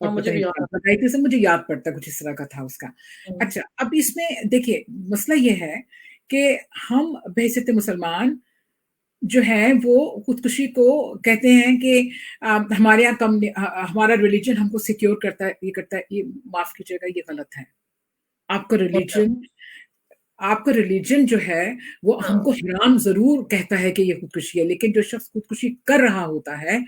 और हाँ, पता मुझे नहीं भी क्या याद बताई थी, मुझे याद पड़ता कुछ इस तरह का था उसका। है। अच्छा, अब इसमें देखिए मसला ये है कि हम बहैसियत मुसलमान जो है वो खुदकुशी को कहते हैं कि हमारे यहाँ कम, हमारा रिलीजन हमको सिक्योर करता है, ये करता है, ये माफ कीजिएगा, ये गलत है। आपका अच्छा। रिलीजन आपका रिलीजन जो है वो हाँ। हमको हराम जरूर कहता है कि ये खुदकुशी है, लेकिन जो शख्स खुदकुशी कर रहा होता है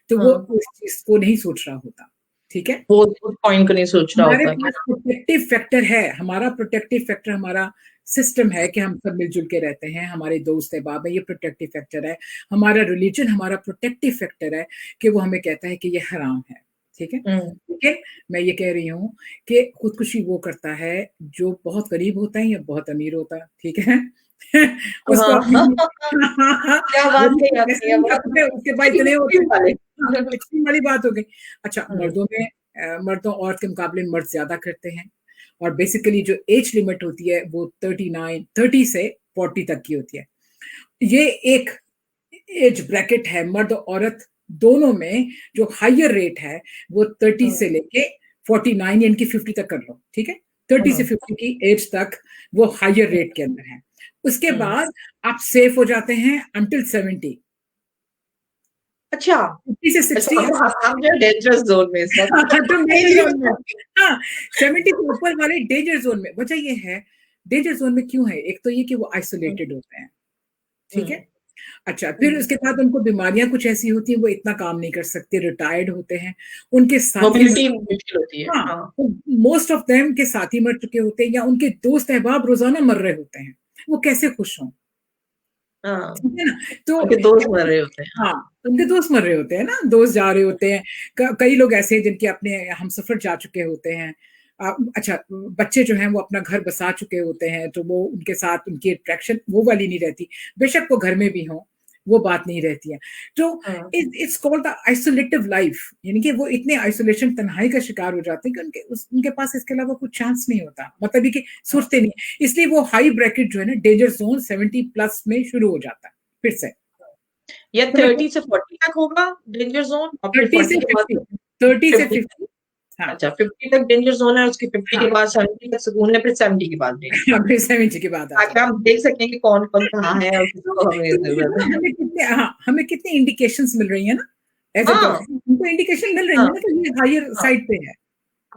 तो वो हाँ। उस चीज को नहीं सोच रहा होता, ठीक है। वो उस पॉइंट को नहीं सोच रहा हमारे होता कि पास प्रोटेक्टिव फैक्टर है, हमारा प्रोटेक्टिव फैक्टर, हमारा सिस्टम है कि हम सब मिलजुल के रहते हैं, हमारे दोस्त अहबाब है, ये प्रोटेक्टिव फैक्टर है। हमारा रिलीजन हमारा प्रोटेक्टिव फैक्टर है कि वो हमें कहता है कि ये हराम है, ठीक है। लेकिन मैं ये कह रही हूँ कि खुदकुशी वो करता है जो बहुत गरीब होता है या बहुत अमीर होता है, ठीक है। उसको हाँ। अपनी क्या बात कही आपने, उसके बाद इतने होते हैं। वाले। एक्सट्रीम वाली बात हो गई। अच्छा, हम्म। मर्दों औरत के मुकाबले मर्द ज्यादा करते हैं, और बेसिकली जो एज लिमिट होती है वो 30 से 40 तक की होती है। ये एक एज ब्रैकेट है मर्द और औरत दोनों में। जो हायर रेट है वो 30 से लेके 49 यानी कि 50 तक कर लो, ठीक है। 30 से 50 की एज तक वो हायर रेट के अंदर है। उसके बाद आप सेफ हो जाते हैं अंटिल 70। अच्छा 50 से 60 हम जो डेंजरस जोन में इस वक्त। तो मेरे जोन में, हाँ, 70 के ऊपर वाले डेंजर जोन में। वजह ये है डेंजर जोन में क्यों है, एक तो ये कि वो आइसोलेटेड होते हैं, ठीक है। अच्छा, फिर उसके बाद उनको बीमारियां कुछ ऐसी होती हैं वो इतना काम नहीं कर सकते, रिटायर्ड होते हैं, उनके साथी मोबिलिटी मुश्किल होती है। हाँ, हाँ। मोस्ट ऑफ देम के साथी मर चुके होते हैं या उनके दोस्त अहबाब रोजाना मर रहे होते हैं, वो कैसे खुश हों, हाँ, ठीक है ना। तो उनके दोस्त मर रहे होते हैं। हाँ, उनके दोस्त मर रहे होते हैं ना, दोस्त जा रहे होते हैं। कई लोग ऐसे हैं जिनके अपने हम सफर जा चुके होते हैं। अच्छा, बच्चे जो हैं वो अपना घर बसा चुके होते हैं, तो वो उनके साथ उनकी अट्रैक्शन वो वाली नहीं रहती, बेशक वो घर में भी हों, वो बात नहीं रहती है। तो इट्स कॉल्ड द आइसोलेटिव लाइफ, यानी कि वो इतने आइसोलेशन तन्हाई का शिकार हो जाते हैं कि उनके पास इसके अलावा कुछ चांस नहीं होता, मतलब ये कि सोचते नहीं। इसलिए वो हाई ब्रैकेट जो है ना, डेंजर जोन 70 प्लस में शुरू हो जाता है फिर से। या 30 से 40 तक होगा डेंजर जोन, और फिर 30 से 40 के बाद 50, 30 से 50। 50। हाँ, अच्छा, 50 तक डेंजर जोन है, उसके 50 के हाँ। बाद 70 तक सुकून है, फिर 70 के बाद डेंजर, फिर 70 के बाद आ ताकि जाता हम देख सकें कि कौन कौन कहाँ है और किसको हमें तो जरूरत है। हमें कितनी इंडिकेशंस मिल रही है ना, एज ए हाँ। डॉक्टर हमको इंडिकेशन मिल रही हाँ। है ना कि ये हायर हाँ। साइड पे है,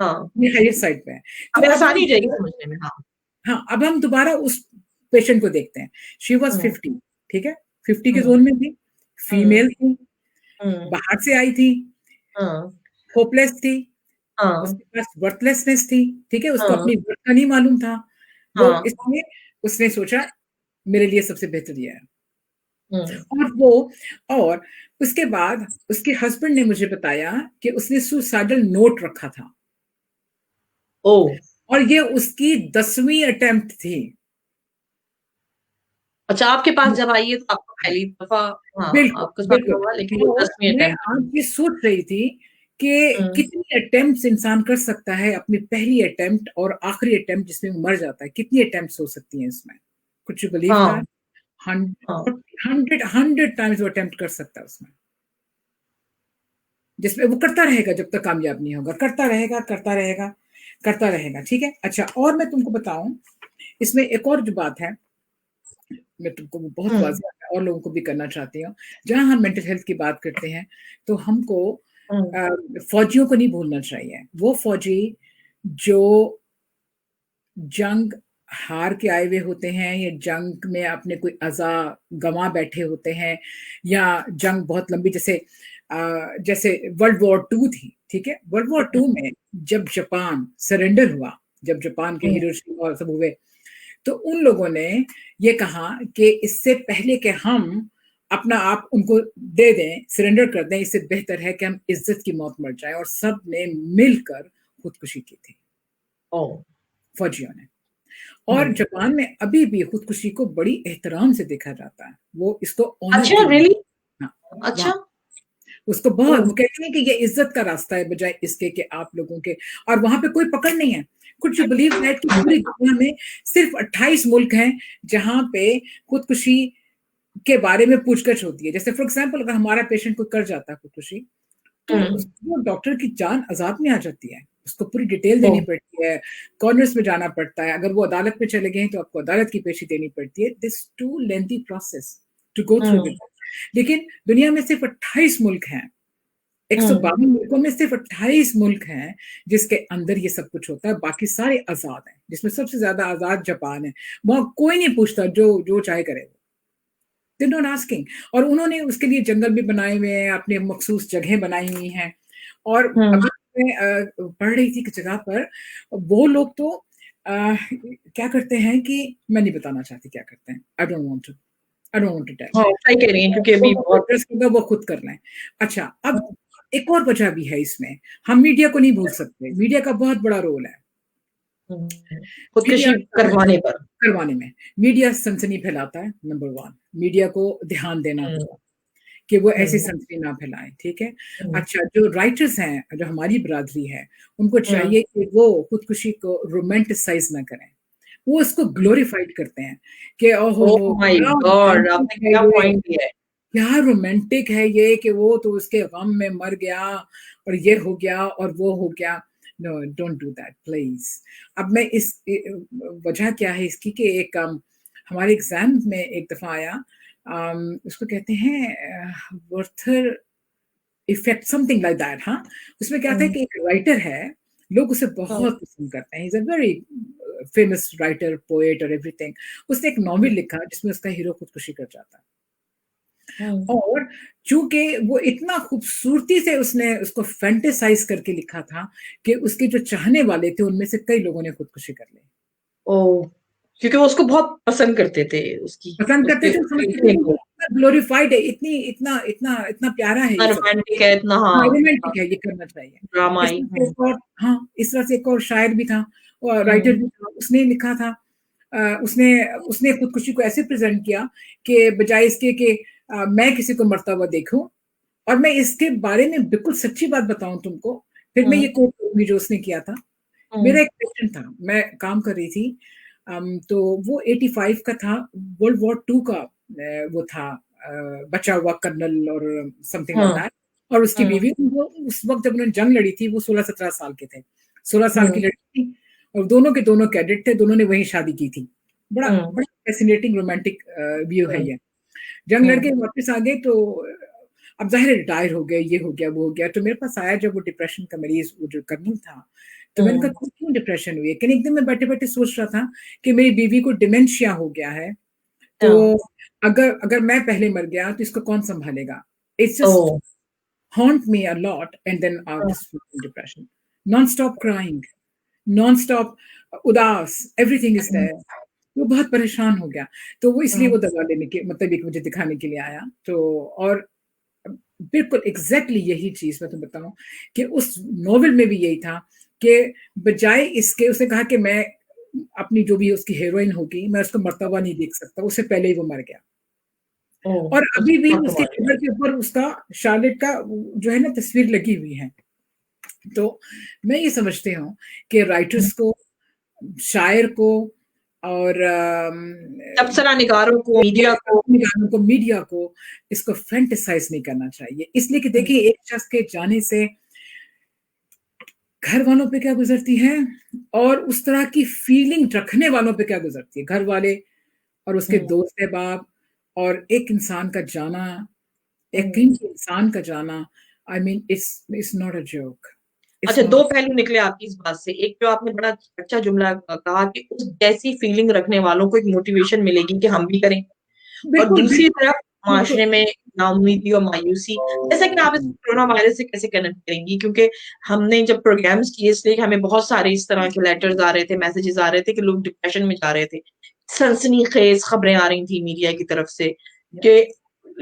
हाँ, ये हायर साइड पे है। तो हमें अब आसानी हो जाएगी समझने में। हाँ। हाँ, अब हम दोबारा उस पेशेंट को देखते हैं। शी वॉज हम्म। 50, ठीक है, 50 के हम्म। जोन में थी, हम्म। फीमेल थी, हम्म। बाहर से आई थी, हाँ। होपलेस थी, हाँ। उसके पास वर्थलेसनेस थी, ठीक है, उसको हाँ। अपनी वर्थ का नहीं मालूम था। वो हाँ। इसलिए उसने सोचा मेरे लिए सबसे बेहतर ये है। हम्म। और वो और उसके बाद उसके हस्बैंड ने मुझे बताया कि उसने सुसाइडल नोट रखा था, ओ। और ये उसकी 10वीं अटेम्प्ट थी। अच्छा, आपके पास जब आई है तो आपको पहली दफा, हाँ, बिल्कुल, आपको सामना बिल्कुल। हुआ, लेकिन ये तो 10वीं मैं अटेम्प्ट। आज ये सोच रही थी कि हम्म। कितनी अटेम्प्ट्स इंसान कर सकता है, अपनी पहली अटेम्प्ट और आखिरी अटेम्प्ट जिसमें वो मर जाता है, कितनी अटेम्प्ट्स हो सकती हैं इसमें, कुछ बिलीव हाँ। दैट। हाँ। 100 टाइम्स वो अटेम्प्ट कर सकता है उसमें, जिसमें वो करता रहेगा जब तक कामयाब नहीं होगा, करता रहेगा करता रहेगा करता रहेगा, ठीक है। अच्छा, और मैं तुमको बताऊं, इसमें एक और जो बात है, मैं तुमको बहुत हम्म। वाज़ेह और लोगों को भी करना चाहती हूँ। जहाँ हम मेंटल हेल्थ की बात करते हैं तो हमको हम्म। फौजियों को नहीं भूलना चाहिए। वो फौजी जो जंग हार के आए हुए होते हैं, या जंग में अपने कोई अज़ा गंवा बैठे होते हैं, या जंग बहुत लंबी, जैसे वर्ल्ड वॉर 2 थी, ठीक है। वर्ल्ड वॉर 2 में जब जापान सरेंडर हुआ, जब जापान के हिरोशिमा और सब हुए, तो उन लोगों ने ये कहा कि इससे पहले कि हम अपना आप उनको दे दें, सरेंडर कर दें, इससे बेहतर है कि हम इज्जत की मौत मर जाएं, और सब ने मिलकर खुदकुशी की थी, ओ। फौजियों ने। और जापान में अभी भी खुदकुशी को बड़ी एहतराम से देखा जाता है, वो इसको ऑनर अच्छा, किया। रियली? हाँ, अच्छा। वहाँ उसको बहुत, ओ। वो कहते हैं कि ये इज्जत का रास्ता है बजाय इसके कि आप लोगों के, और वहां पे कोई पकड़ नहीं है। कुड यू बिलीव दैट कि पूरी दुनिया में सिर्फ 28 मुल्क हैं जहां पे खुदकुशी के बारे में पूछताछ होती है। जैसे फॉर एग्जांपल अगर हमारा पेशेंट को कर जाता है खुदकुशी, तो उसको डॉक्टर की जान अजाब में आ जाती है, उसको पूरी डिटेल देनी पड़ती है, कॉर्नर्स में जाना पड़ता है, अगर वो अदालत में चले गए तो आपको अदालत की पेशी देनी पड़ती है। This too lengthy process to go through with. लेकिन दुनिया में सिर्फ 28 मुल्क हैं, 152 मुल्कों में सिर्फ 28 मुल्क हैं जिसके अंदर ये सब कुछ होता है, बाकी सारे आजाद हैं, जिसमें सबसे ज्यादा आजाद जापान है। वहां कोई नहीं पूछता, जो जो चाहे करे, दे नॉट आस्किंग। और उन्होंने उसके लिए जंगल भी बनाए हुए हैं, अपने मखसूस जगह बनाई हुई हैं। और अभी मैं पढ़ रही थी कि जगह पर वो लोग तो क्या करते हैं कि मैं नहीं बताना चाहती क्या करते हैं। I don't want to, I don't want to tell. हाँ, सही कह रही हैं क्योंकि वो अभी बहुत इंटरेस्ट होगा वो खुद करना है। अच्छा, अब एक और वजह भी है इसमें, हम मीडिया को नहीं भूल सकते, मीडिया का बहुत बड़ा रोल है। मीडिया खुदकुशी करवाने पर। करवाने में, मीडिया सनसनी फैलाता है, नंबर 1, मीडिया को ध्यान देना हुँ, होगा कि वो ऐसी हुँ, सनसनी ना फैलाएँ, ठीक है? हुँ, अच्छा, जो राइटर्स हैं, जो हमारी बिरादरी है, उनको हुँ। चाहिए कि वो खुदकुशी को रोमांटिसाइज़ ना करें। वो उसको ग्लोरीफाइड करते हैं कि ओहो ओह हो! माय क्या गॉड! रोमांटिक आपने है क्या ये, पॉइंट दिया है। क्या रोमांटिक है ये कि वो तो उसके गम में मर गया और ये हो गया और वो हो गया। No, don't do that please. अब मैं इस वजह क्या है इसकी कि एक हमारे एग्ज़ाम में एक दफ़ा आया, उसको कहते हैं वर्थर इफ़ेक्ट, समथिंग लाइक दैट, हाँ। उसमें क्या था हुँ, कि एक राइटर है, लोग उसे हुँ, बहुत पसंद करते हैं। He is a very famous writer, poet और एवरीथिंग। उसने एक नॉवेल हुँ, लिखा जिसमें उसका हीरो खुदकुशी कर जाता है। हुँ। और चूँकि वो इतना खूबसूरती से उसने उसको फैंटेसाइज़ करके लिखा था कि उसके जो चाहने वाले थे, उनमें से कई लोगों ने खुदकुशी कर ली। ओह! क्योंकि वो उसको बहुत पसंद करते थे उसकी पसंद करते उसके थे, समझते थे लिखने कि वो को। इतना ग्लोरीफाइड है, इतनी इतना इतना इतना प्यारा है इतना ये सब। रोमांटिक है, इतना हाँ, हाँ, हाँ, रोमांटिक है, ये करना चाहिए। ड्रामाई। इस तरह से हुँ, एक और, हाँ, इस तरह से एक और शायर भी था और राइटर हुँ, भी था, उसने लिखा था, उसने उसने खुदकुशी को ऐसे प्रेज़ेंट किया कि बजाए इसके कि मैं किसी को मरता हुआ देखूँ, और मैं इसके बारे में बिल्कुल सच्ची बात बताऊँ तुमको, फिर मैं ये हुँ, कोट करूँगी जो उसने किया था। हुँ, मेरा एक पेशेंट था, मैं काम कर रही थी, तो वो 85 का था, वर्ल्ड वॉर 2 का वो था, बचा हुआ कर्नल और समथिंग लाइक हाँ, दैट, और उसकी हुँ, बीवी, वो उस वक़्त जब उन्होंने जंग लड़ी थी, वो 16-17 साल के थे। 16 साल की हुँ, लड़की थी और दोनों के दोनों कैडेट थे, दोनों ने वहीं शादी की थी। बड़ा हुँ, बड़ा फ़ैसिनेटिंग रोमांटिक व्यू है हुँ, ये। जंग हुँ, लड़के वापस आ गए तो अब ज़ाहिर है रिटायर हो गए, ये हो गया, वो हो गया, तो मेरे पास आया जब वो डिप्रेशन का मरीज़, वो जो कर्नल था, तो मैंने कहा हुँ, तुम क्यों डिप्रेशन हुई है? कहने एक दिन मैं बैठे-बैठे सोच रहा था कि मेरी बीवी को डिमेंशिया हो गया है, हाँ, तो अगर अगर मैं पहले मर गया तो इसको कौन सँभालेगा? It's just oh! haunt me a lot and then I'll हाँ, just fall in depression. Non-stop crying, non-stop उदास, एवरीथिंग इज़ हुँ, देयर। वो बहुत परेशान हो गया, तो वो इसलिए हुँ, वो दवा लेने के मतलब एक मुझे दिखाने के लिए आया, तो और बिल्कुल एग्ज़ैक्टली यही चीज़ मैं तुम्हें बताऊँ कि उस नॉवेल में भी यही था कि बजाए इसके उसने कहा कि मैं अपनी जो भी उसकी हीरोइन होगी, मैं उसको मरता हुआ नहीं देख सकता, उससे पहले ही वो मर गया। ओह! और अभी भी उसका तो उसके मार कवर के ऊपर उसका शार्लेट का जो है ना तस्वीर लगी हुई है। तो मैं ये समझती हूँ कि हुँ, राइटर्स को, शायर को और तबसरा निगारों को, मीडिया को गानों को, मीडिया को इसको फैंटेसाइज़ नहीं करना चाहिए। इसलिए कि हुँ, देखिए एक शख्स के जाने से घर वालों पे क्या गुज़रती है और उस तरह की फीलिंग रखने वालों पे क्या गुज़रती है। घर वाले और उसके हुँ, दोस्त-अहबाब और एक इंसान का जाना, एक हुँ। कीमती इंसान का जाना, I mean it's not a joke, it's अच्छा, नॉट 2 अ पहलू निकले आपकी इस बात से। एक जो आपने बड़ा अच्छा जुमला कहा कि उस जैसी फीलिंग रखने वालों को एक मोटिवेशन मिलेगी कि हम भी करें। और बिल्कुल, दूसरी बिल्कुल, तरफ बिल्कुल। माशरे में नाउम्मीदी और मायूसी, जैसा कि आप इस कोरोना वायरस से कैसे कनेक्ट करेंगी? क्योंकि हमने जब प्रोग्राम्स किए इसलिए कि हमें बहुत सारे इस तरह के लेटर्स आ रहे थे, मैसेजेस आ रहे थे कि लोग डिप्रेशन में जा रहे थे। सनसनीखेज़ खबरें आ रही थी मीडिया की तरफ से कि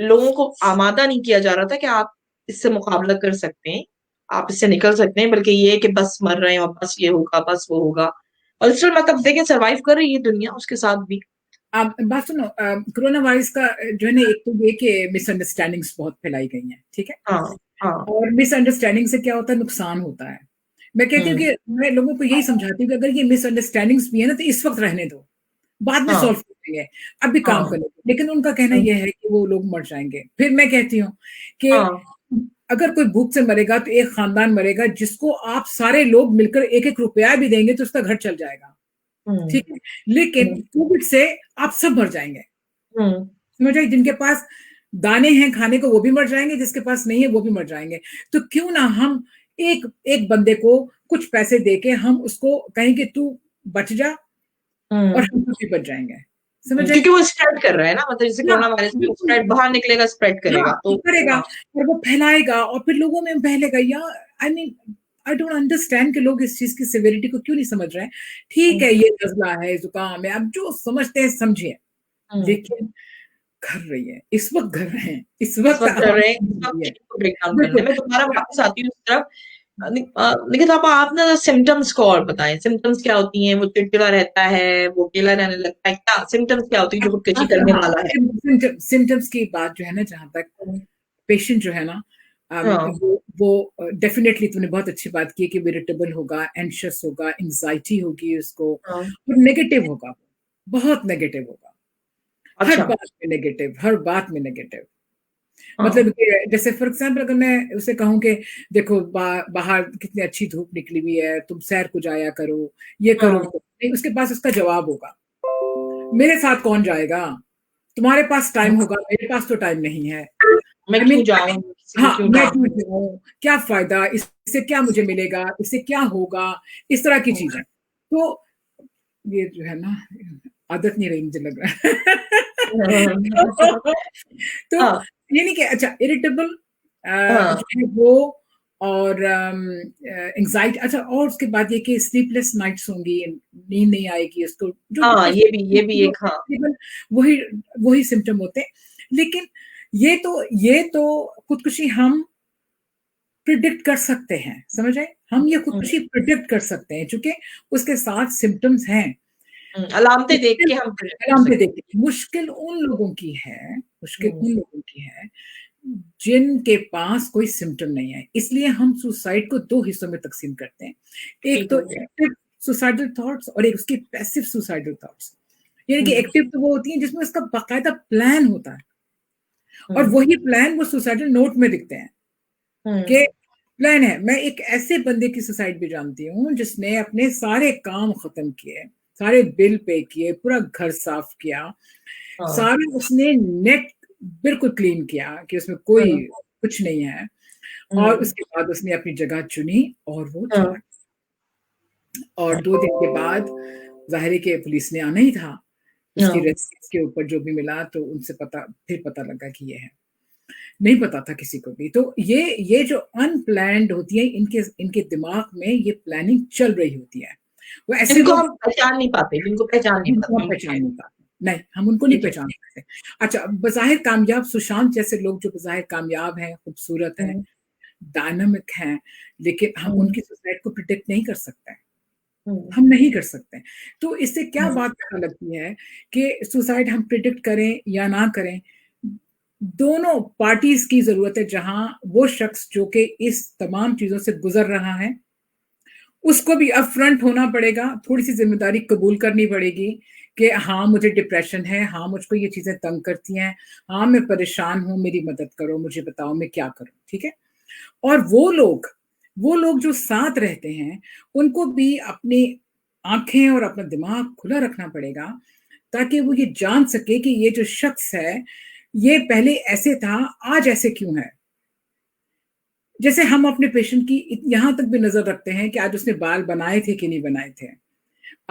लोगों को आमादा नहीं किया जा रहा था कि आप इससे मुकाबला कर सकते हैं, आप इससे निकल सकते हैं, बल्कि ये है कि बस मर रहे हैं और बस ये होगा, बस वो होगा। और स्टिल मतलब देखिए सर्वाइव कर रही है दुनिया उसके साथ भी। आप बात सुनो, कोरोना वायरस का जो है ना, एक तो ये कि मिसअंडरस्टैंडिंग्स बहुत फैलाई गई हैं, ठीक है? हाँ, हाँ। और मिसअंडरस्टैंडिंग से क्या होता है, नुकसान होता है। मैं कहती हूँ हुँ, कि मैं लोगों को यही समझाती हूँ कि अगर ये मिसअंडरस्टैंडिंग्स भी है ना, तो इस वक़्त रहने दो, बाद में हाँ, सॉल्व करेंगे, अभी काम हाँ। कर लेंगे। लेकिन उनका कहना हुँ, ये है कि वो लोग मर जाएँगे। फिर मैं कहती हूँ कि हाँ। अगर कोई भूख से मरेगा, तो एक खानदान मरेगा जिसको आप सारे लोग मिलकर 1-1 रुपया भी देंगे, तो उसका घर चल जाएगा, हुँ, ठीक है? लेकिन हुँ, कोविड से आप सब मर जाएँगे। हुँ, समझ आई? जिनके पास दाने हैं खाने को वो भी मर जाएँगे, जिसके पास नहीं है वो भी मर जाएँगे। तो क्यों ना हम एक एक बंदे को कुछ पैसे देके हम उसको कहें कि तू बच जा और हुँ, हम सब भी बच जाएँगे। हुँ, समझ आई? क्योंकि वो स्प्रेड कर रहा है ना मतलब जैसे हाँ, कोरोना वायरस भी बिल्कुल। स्प्रेड बाहर निकलेगा स्प्रेड हाँ, करेगा वो तो करेगा हाँ, और वो फैलाएगा और फिर लोगों में फैलेगा, या I mean I don't understand कि लोग इस चीज की सिविरिटी को क्यों नहीं समझ रहे हैं। ठीक है, ये नजला है, जुकाम है, आप जो समझते हैं समझिए, लेकिन कर रही है, इस वक्त कर रहे हैं, इस इस वक्त वक्त कर आप रहे हैं, इस वक्त चीजों को ब्रेक डाउन करने बिल्कुल। में। दोबारा वापस आती हूँ इस तरफ। निखिल आप ना सिम्टम्स को और बताएं, सिम्टम्स क्या होती हैं? वो चिड़चिड़ा रहता है, वो अकेला रहने लगता है, क्या सिम्टम्स क्या होती है जो खुदकुशी करने हाँ, वाला है? सिम्टम्स की बात जो है ना, जहां तक पेशेंट जो है ना, हाँ, वो डेफिनेटली तुमने बहुत अच्छी बात की कि वो इरिटेबल होगा, एंशियस होगा, एंजाइटी होगी उसको, हाँ, और नेगेटिव होगा, बहुत नेगेटिव होगा, हर अच्छा, बात में नेगेटिव, हर बात में नेगेटिव। हाँ, मतलब कि जैसे फॉर एग्जाम्पल अगर मैं उसे कहूँ कि देखो बाहर कितनी अच्छी धूप निकली हुई है, तुम सैर को जाया करो, ये करो, हाँ, नहीं, उसके पास उसका जवाब होगा, मेरे साथ कौन जाएगा, तुम्हारे पास टाइम होगा, मेरे पास तो टाइम नहीं है। मैं आई क्यों मीन, जाऊं, किसी को हाँ, क्यों मैं ना। क्यों जाऊं, क्या फायदा, इससे क्या मुझे मिलेगा, इससे क्या होगा, इस तरह की चीजें। तो ये जो है ना, आदत नहीं रही मुझे लग रहा है। तो हाँ, ये नहीं कि अच्छा इरिटेबल हाँ, जो है वो, और एंजाइटी, अच्छा, और उसके बाद ये कि स्लीपलेस नाइट्स होंगी, नींद नहीं आएगी उसको, जो हाँ, बिल्कुल ये भी एक, हाँ, तकरीबन वही वही सिम्टम होते हैं। लेकिन ये तो खुदकुशी हम प्रिडिक्ट कर सकते हैं, समझ आए, हम ये खुदकुशी प्रिडिक्ट कर सकते हैं, क्योंकि उसके साथ सिम्टम्स हैं। अलामतें देख मुश्किल के हम प्रेडिक्ट कर आराम से सकते देखिए, मुश्किल उन लोगों की है, मुश्किल हैं। उन लोगों की है जिनके पास कोई सिम्टम नहीं है। इसलिए हम सुसाइड को दो हिस्सों में तकसीम करते हैं, एक ठीक तो हो गया। एक्टिव सुसाइडल थॉट्स और एक उसकी पैसिव सुसाइडल थॉट्स। यानी कि हुँ, एक्टिव तो वो होती है जिसमें उसका बाकायदा प्लान होता है, और हुँ, वही प्लान वो सुसाइडल नोट में दिखते हैं हुँ, कि प्लान है। मैं एक ऐसे बंदे की सुसाइड भी जानती हूँ जिसने अपने सारे काम खत्म किए, सारे बिल पे किए, पूरा घर साफ किया, हाँ, सारा उसने नेट बिल्कुल क्लीन किया कि उसमें कोई हाँ, कुछ नहीं है, और हुँ, उसके बाद उसने अपनी जगह चुनी और वो हाँ, चला। और 2 दिन के बाद ज़ाहिर है कि पुलिस ने आना ही था, उसकी हाँ, रेसिपीज के ऊपर जो भी मिला तो उनसे फिर पता लगा कि ये है, नहीं पता था किसी को भी। तो ये जो अनप्लान्ड होती है, इनके इनके दिमाग में ये प्लानिंग चल रही होती है। वो ऐसे जिनको लोग हम पहचान नहीं पाते, जिनको पहचान नहीं जिनको पाते हम हम पहचान उनके। नहीं पाते, नहीं, हम उनको नहीं ठीक है। पहचान सकते। अच्छा, बज़ाहिर कामयाब सुशांत जैसे लोग जो बज़ाहिर कामयाब हैं, खूबसूरत हैं, हुँ, डायनामिक हैं, लेकिन हम हुँ, उनकी सुसाइड को प्रिडिक्ट नहीं कर सकते। हुँ, हम नहीं कर सकते। तो इससे क्या हुँ, बात पता लगती है कि सुसाइड हम प्रिडिक्ट करें या ना करें, दोनों पार्टीज़ की ज़रूरत है। जहाँ वो शख्स जो कि इस तमाम चीज़ों से गुज़र रहा है, उसको भी अपफ्रंट होना पड़ेगा, थोड़ी-सी ज़िम्मेदारी कबूल करनी पड़ेगी कि हाँ, मुझे डिप्रेशन है, हाँ, मुझको ये चीज़ें तंग करती हैं, हाँ, मैं परेशान हूँ, मेरी मदद करो, मुझे बताओ मैं क्या करूँ, ठीक है? और वो लोग जो साथ रहते हैं, उनको भी अपनी आँखें और अपना दिमाग खुला रखना पड़ेगा, ताकि वो ये जान सके कि ये जो शख्स है, ये पहले ऐसे था, आज ऐसे क्यों है? जैसे हम अपने पेशेंट की यहाँ तक भी नज़र रखते हैं कि आज उसने बाल बनाए थे कि नहीं बनाए थे।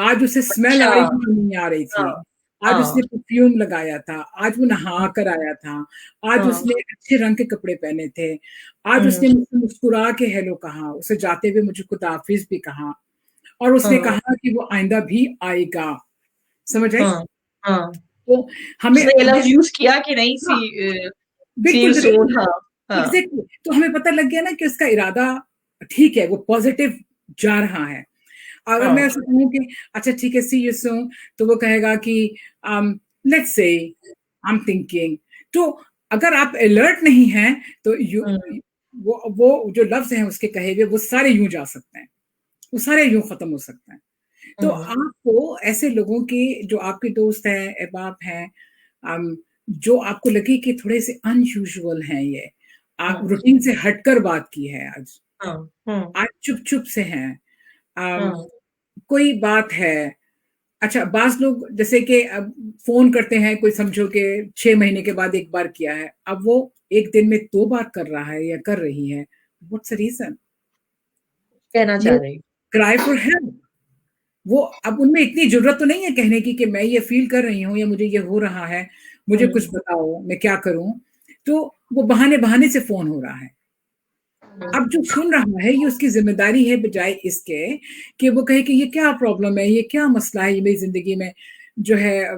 आज उसे स्मेल आ अच्छा, रही थी कि नहीं आ रही थी। हाँ, आज हाँ, उसने परफ्यूम लगाया था, आज वो नहा कर आया था, आज हाँ, उसने अच्छे रंग के कपड़े पहने थे, आज हुँ, उसने मुझसे मुस्कुरा के हेलो कहा, उसे जाते हुए मुझे खुदाफ़िज़ भी कहा, और उसने हाँ, कहा कि वो आइंदा भी आएगा। समझ आई? हाँ, हाँ। तो हमें उसने ये ये लफ्ज़ यूज़ किया कि नहीं, हाँ, सी यू बिल्कुल, बिल्कुल। सून, हाँ, हाँ, एग्ज़ैक्टली, तो हमें पता लग गया ना कि उसका इरादा ठीक है, वो पॉज़िटिव जा रहा है। अगर मैं हाँ, उसे कहूँ कि अच्छा ठीक है, सी यू सून, तो वो कहेगा कि let's say, I am thinking. तो अगर आप अलर्ट नहीं हैं, तो हुँ, वो जो लफ्ज़ हैं उसके कहे हुए, वो सारे यूँ जा सकते हैं, वो सारे यूँ खत्म हो सकते हैं। तो हुँ, आपको ऐसे लोगों की, जो आपके दोस्त हैं, अहबाब हैं, जो आपको लगे कि थोड़े से अनयूजुअल हैं ये, आप हुँ, रूटीन से हटकर बात की है आज, हाँ, हुँ, आज चुप-चुप से हैं, अम, हाँ, कोई बात है। अच्छा, बाज़ लोग जैसे कि अब फ़ोन करते हैं, कोई समझो कि 6 महीने के बाद 1 बार किया है, अब वो 1 दिन में 2 बार कर रहा है या कर रही है, व्हाट्स द रीज़न? कहना चाह वो रही हूँ। Cry for help. वो अब उनमें इतनी ज़रूरत तो नहीं है कहने की कि मैं ये फ़ील कर रही हूँ या मुझे ये हो रहा है, मुझे कुछ हुँ, बताओ, मैं क्या करूँ? तो वो बहाने-बहाने से फ़ोन हो रहा है। अब जो सुन रहा है ये उसकी जिम्मेदारी है, बजाय इसके कि वो कहे कि ये क्या प्रॉब्लम है, ये क्या मसला है, ये मेरी जिंदगी में जो है,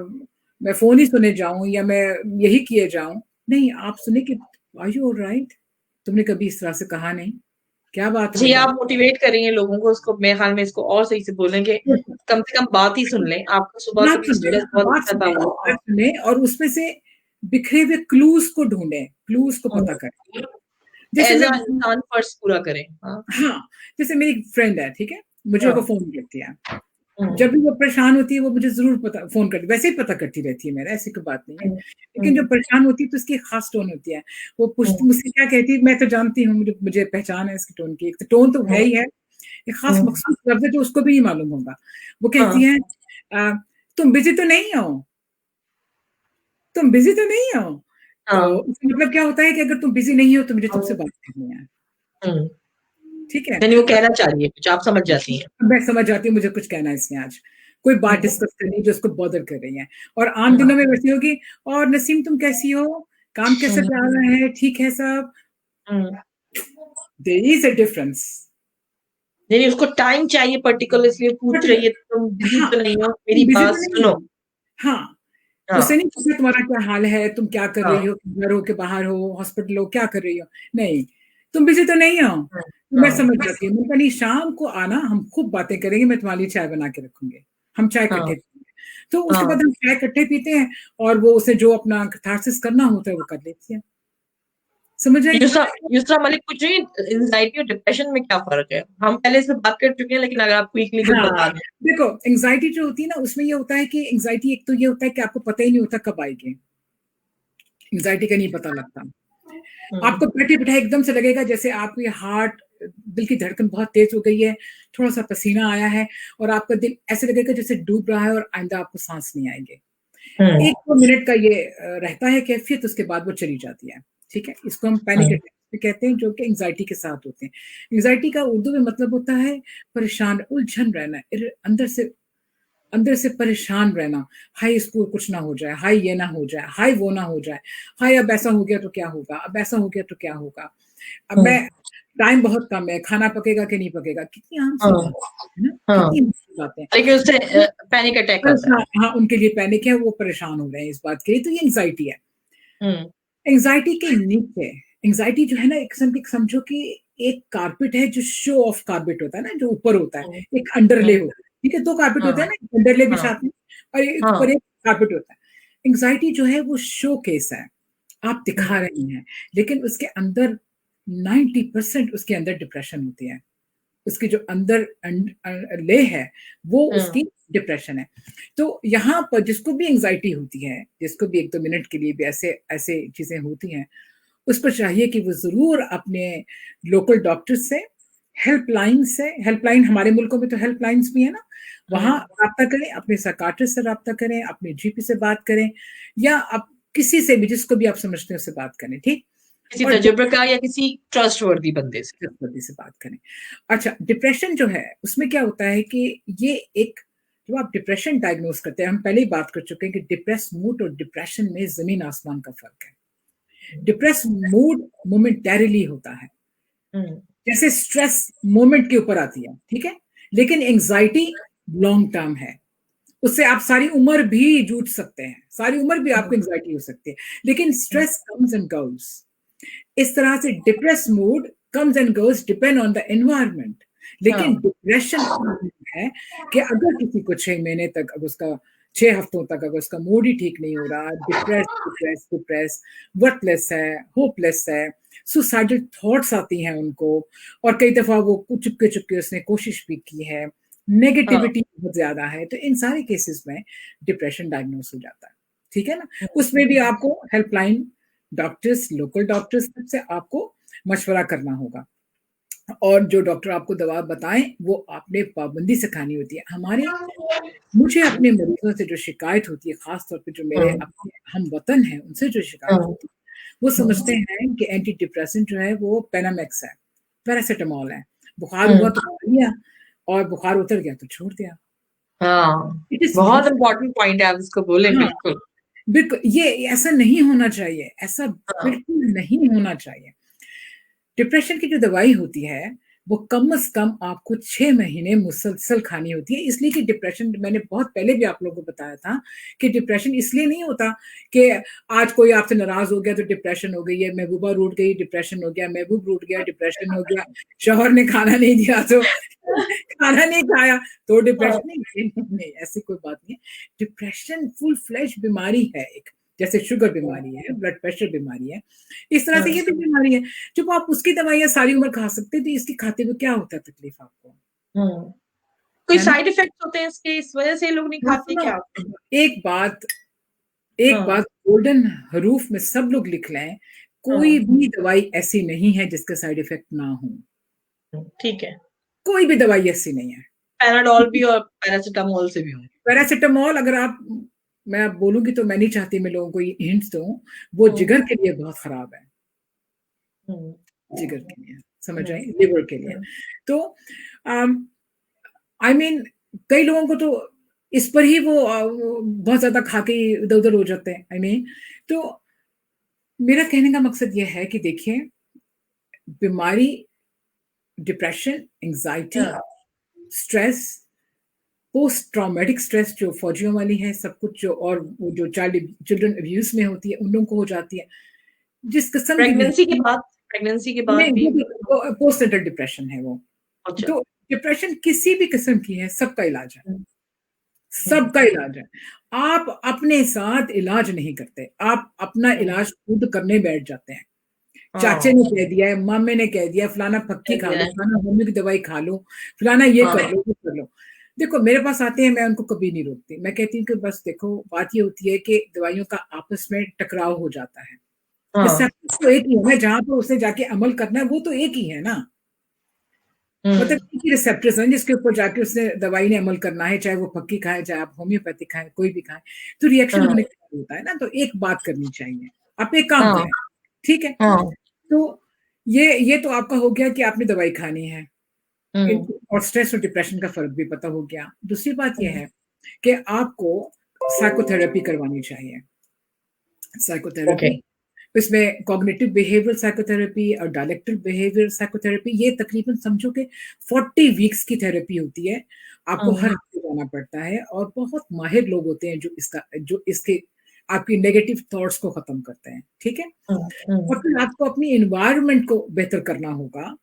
मैं फोन ही सुने जाऊं या मैं यही किए जाऊं। नहीं, आप सुने कि आर यू ऑलराइट, तुमने कभी इस तरह से कहा नहीं, क्या बात जी, हुई है। आप मोटिवेट करेंगे लोगों को, उसको मेरे ख्याल में इसको और सही से बोलेंगे, कम से कम बात ही सुन लें। आपका सुबह बात कभी सुने स्ट्रेस ना, बहुत बात अच्छा था सुने, वो। बात सुने और उसमें से बिखरे हुए क्लूज को ढूंढे, क्लूज को पता करें। जैसे एज मैं, अ इंसान फर्स्ट पूरा करें। हाँ। हाँ, जैसे मेरी फ्रेंड है, ठीक है, मुझे वो हाँ। फोन करती है, हम्म, जब भी वो परेशान होती है वो मुझे जरूर पता फोन करती, वैसे ही पता करती रहती है, मेरा ऐसी कोई बात नहीं है, हम्म, लेकिन जब हम्म, परेशान होती है तो उसकी एक खास टोन होती है। वो पूछती हम्म, मुझसे क्या कहती है, मैं तो जानती हूँ, मुझे मुझे पहचान है इसकी टोन की, एक तो टोन तो है ही है, एक खास हम्म, मखसूस लफ्ज है जो उसको भी नहीं मालूम होगा। वो कहती हाँ, है, "आ, तुम बिजी तो नहीं हो, तुम बिजी तो नहीं हो।" तो हाँ, उसका मतलब क्या होता है कि अगर तुम बिजी नहीं हो तो मुझे तुमसे बात करनी है, हम्म। ठीक है। यानी वो अब कहना चाह रही है कुछ, आप समझ जाती हैं। मैं समझ जाती हूँ मुझे कुछ कहना है इसमें, आज कोई बात हम्म, डिस्कस करनी है जो उसको बॉदर कर रही है। और आम हाँ, दिनों में वैसी होगी, और नसीम तुम कैसी हो, काम कैसा हम्म, चल रहा है, ठीक है सब। Hmm. There is a difference. यानी उसको टाइम चाहिए पर्टिकुलर, इसलिए पूछ रही है तुम बिजी हाँ, तो नहीं हो, तुम मेरी बिजी बात तो नहीं सुनो। हो, हाँ, उससे हाँ, नहीं पूछा तुम्हारा क्या हाल है, तुम क्या कर रही हाँ, हो, घर हो के बाहर हो, हॉस्पिटल हो, क्या कर रही हो। नहीं, तुम बिजी तो नहीं हो, हाँ, तो मैं हाँ, समझ जाती हूँ। मैं कहा, नहीं, शाम को आना, हम खूब बातें करेंगे, मैं तुम्हारे लिए चाय बना के रखूंगी, हम चाय हाँ, इकट्ठे पीएंगे। तो उसके हाँ। बाद हम चाय इकट्ठे पीते हैं, और वो उसे जो अपना कैथारसिस करना होता है वो कर लेती है। समझ आई। यूसरा यूसरा मलिक पूछ रही है एंजाइटी और डिप्रेशन में क्या फर्क है। हम पहले इस पे बात कर चुके हैं, लेकिन अगर आप क्विकली कुछ हाँ, बता दें। देखो, एंजाइटी जो होती है ना, उसमें ये होता है कि एंजाइटी, एक तो ये होता है कि आपको पता ही नहीं होता कब आएगी, एंजाइटी का नहीं पता लगता। हम्म, आपको बैठे बिठाए एकदम से लगेगा जैसे आपकी हार्ट, दिल की धड़कन बहुत तेज हो गई है, थोड़ा सा पसीना आया है, और आपका दिल ऐसे लगेगा जैसे डूब रहा है, और आइंदा आपको सांस नहीं आएंगे। हम्म, 1-2 मिनट का ये रहता है कैफियत, उसके बाद वो चली जाती है, ठीक है। इसको हम पैनिक हम्म, अटैक भी कहते हैं, जो कि एंजाइटी के साथ होते हैं। एंजाइटी का उर्दू में मतलब होता है परेशान, उलझन रहना, अंदर से परेशान रहना। हाय स्कूल कुछ ना हो जाए, हाय ये ना हो जाए, हाय वो ना हो जाए, हाय अब ऐसा हो गया तो क्या होगा, अब ऐसा हो गया तो क्या होगा, अब मैं, हम्म, टाइम बहुत कम है, खाना पकेगा कि नहीं पकेगा, कितनी आम सी हाँ, बात है ना, हाँ। कितनी आम सी बातें। लेकिन उससे पैनिक अटैक आता है। परेशान, हाँ, उनके लिए पैनिक है, वो परेशान हो रहे हैं इस बात के लिए, तो ये एंग्जाइटी है। हम्म, एंग्जाइटी के नीचे, एंग्जाइटी जो है ना, एक किस्म की समझो कि एक कारपेट है, जो शो ऑफ कारपेट होता है ना, जो ऊपर होता है, हम्म, एक अंडरले हम्म, होता है, ठीक है, दो कारपेट होते हैं हाँ, ना, एक अंडरले भी हाँ, साथ में, और एक हाँ, ऊपर एक कारपेट होता है। एंग्जाइटी जो है वो शो केस है, आप दिखा हम्म, रहे हैं, लेकिन उसके अंदर 90% उसके अंदर डिप्रेशन होती है, उसकी जो अंदर ले है, वो हम्म, उसकी डिप्रेशन है। तो यहाँ पर जिसको भी एंग्जाइटी होती है, जिसको भी 1-2 मिनट के लिए भी ऐसे ऐसे चीजें होती हैं, उसको चाहिए कि वो जरूर अपने लोकल डॉक्टर से, हेल्पलाइन हमारे मुल्कों में तो हेल्पलाइंस भी है ना, वहां हम्म। रब्ता करें, अपने साइकाट्रिस्ट से रब्ता करें, अपने जीपी से बात करें, या आप किसी से भी, जिसको भी आप समझते हैं उससे बात करें, ठीक। किसी और तजुर्बेकार या किसी ट्रस्ट वर्दी बंदे से। जल्दी से बात करें। अच्छा, डिप्रेशन जो है उसमें क्या होता है कि ये एक, जो आप डिप्रेशन डायग्नोस करते हैं, हम पहले ही बात कर चुके हैं कि डिप्रेस मूड और डिप्रेशन में जमीन आसमान का फर्क है। डिप्रेस मूड मोमेंटरीली होता है, हम्म, जैसे स्ट्रेस मोमेंट के ऊपर आती है, ठीक है, लेकिन एंजाइटी लॉन्ग टर्म है, उससे आप सारी उम्र भी जूझ सकते हैं, सारी उम्र भी आपको हम्म, एंजाइटी हो सकती है, लेकिन स्ट्रेस कम्स एंड गोस। इस तरह से depress mood comes and goes, depend on the environment. लेकिन हाँ, डिप्रेशन है कि अगर किसी को 6 महीने तक, अगर उसका 6 हफ्तों तक अगर उसका मूड ही ठीक नहीं हो रहा, डिप्रेस डिप्रेस डिप्रेस, वर्थलेस है, होपलेस है, सुसाइडल थॉट्स आती हैं उनको, और कई दफा वो चुपके चुपके उसने कोशिश भी की है, हाँ, नेगेटिविटी बहुत ज्यादा है, तो इन सारे केसेस में डिप्रेशन डायग्नोस हो जाता है, ठीक है ना। उसमें भी आपको हेल्पलाइन, डॉक्टर्स, लोकल डॉक्टर्स से आपको मशवरा करना होगा, और जो डॉक्टर आपको दवा बताएं वो आपने पाबंदी से खानी होती है। मुझे अपने मरीजों से जो शिकायत होती है, खास तौर पे जो मेरे हाँ, अपने हम वतन है, उनसे जो शिकायत हाँ, होती है, वो हाँ, समझते हैं कि एंटी डिप्रेसेंट जो है वो पेनामेक्स है, पैरासिटामोल है, बुखार हुआ हम्म, तो खा लिया, और बुखार उतर गया तो छोड़ दिया। हाँ। इट इज बहुत नॉट, इम्पोर्टेंट पॉइंट है, आप इसको बोले हाँ, बिल्कुल। बिल्कुल, ये ऐसा नहीं होना चाहिए, ऐसा हाँ, बिल्कुल नहीं होना चाहिए। डिप्रेशन की जो दवाई होती है वो कम से कम आपको 6 महीने मुसलसल खानी होती है, इसलिए कि डिप्रेशन, मैंने बहुत पहले भी आप लोगों को बताया था कि डिप्रेशन इसलिए नहीं होता कि आज कोई आपसे नाराज हो गया तो डिप्रेशन हो गई है, महबूबा रूठ गई डिप्रेशन हो गया, महबूब रूठ गया डिप्रेशन हो गया, शौहर ने खाना नहीं दिया तो खाना नहीं खाया तो डिप्रेशन, नहीं, नहीं ऐसी कोई बात नहीं है। डिप्रेशन फुल फ्लैश बीमारी है एक, जैसे शुगर बीमारी है, ब्लड प्रेशर बीमारी है, इस तरह से ये भी बीमारी है। जब आप उसकी दवाइयाँ सारी उम्र खा सकते हैं तो इसकी खाते हुए क्या होता है तकलीफ आपको, कोई है ना? साइड इफेक्ट्स होते हैं इसके, इस वजह से लोग नहीं खाते क्या? एक बात, एक बात गोल्डन हरूफ में सब लोग लिख लें, कोई भी दवाई ऐसी नहीं है जिसके साइड इफेक्ट ना हो। ठीक है, कोई भी दवाई ऐसी नहीं है। पैराडॉल भी और पैरासिटामोल से भी हो। पैरासिटामोल अगर आप, मैं बोलूंगी तो मैं नहीं चाहती मैं लोगों को हिंट्स दूं, वो जिगर के लिए बहुत खराब है, जिगर के लिए, समझ रहे हैं, लिवर के लिए। तो आई मीन कई लोगों को तो इस पर ही वो बहुत ज्यादा खा के इधर उधर हो जाते हैं। आई मीन तो मेरा कहने का मकसद यह है कि देखिए, बीमारी, depression, anxiety, stress, post traumatic stress जो फौजियों वाली है, सब कुछ जो, और वो जो चिल्ड्रन अब्यूज में होती है उन लोगों को हो जाती है, जिस किस्म की प्रेगनेंसी के बाद भी पोस्ट नेटल डिप्रेशन है वो। अच्छा। तो डिप्रेशन किसी भी किस्म की है, सबका इलाज है, सबका इलाज है। आप अपने साथ इलाज नहीं करते, आप अपना इलाज खुद करने बैठ जाते हैं। चाचे ने कह दिया है, मामे ने कह दिया, फलाना पक्की खा लो, फलाना होम्यो की दवाई खा लो, फलाना ये कर लो, वो कर लो। देखो मेरे पास आते हैं, मैं उनको कभी नहीं रोकती, मैं कहती हूँ कि बस देखो, बात ये होती है कि दवाइयों का आपस में टकराव हो जाता है, रिसेप्टर्स तो एक ही है ना, जहां पर उसने जाके अमल करना है वो तो एक ही है ना, मतलब रिसेप्टर्स हैं जिसके ऊपर जाके उसने दवाई ने अमल करना है, चाहे वो पक्की खाए, चाहे आप होम्योपैथिक खाए, कोई भी खाए, तो रिएक्शन होने का होता है ना। तो एक बात करनी चाहिए, आप एक काम करें, ठीक है, तो ये तो आपका हो गया कि आपने दवाई खानी है, और स्ट्रेस और डिप्रेशन का फर्क भी पता हो गया। दूसरी बात यह है कि आपको साइकोथेरेपी करवानी चाहिए। साइकोथेरेपी, इसमें कॉग्निटिव बिहेवियर साइकोथेरेपी और डायलेक्टिव बिहेवियर साइकोथेरेपी, ये तकरीबन समझो कि 40 वीक्स की थेरेपी होती है, आपको हर हफ्ते जाना पड़ता है, और बहुत माहिर लोग होते हैं जो इसके आपकी नेगेटिव थॉट्स को खत्म करते हैं, ठीक है। और फिर आपको अपनी एनवायरनमेंट को बेहतर करना होगा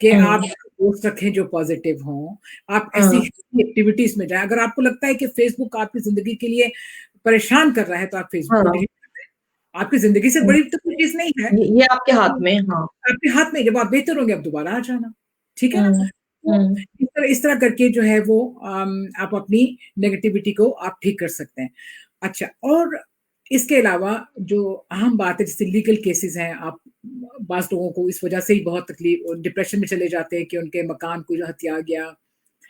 कि आप दोस्त रखें जो पॉजिटिव हों, आप ऐसी एक्टिविटीज में जाएं। अगर आपको लगता है कि फेसबुक आपकी जिंदगी के लिए परेशान कर रहा है तो आप फेसबुक को डिलीट कर दें, आपकी जिंदगी से बड़ी तो कोई चीज नहीं है, ये आपके हाथ में। आपके हाथ में, जब आप बेहतर होंगे आप दोबारा आ जाना, ठीक है ना। तो इस तरह करके जो है वो आप अपनी नेगेटिविटी को आप ठीक कर सकते हैं। अच्छा, और इसके अलावा जो अहम बात है, जैसे लीगल केसेस हैं, आप बास लोगों को इस वजह से ही बहुत तकलीफ, डिप्रेशन में चले जाते हैं कि उनके मकान को हत्या गया,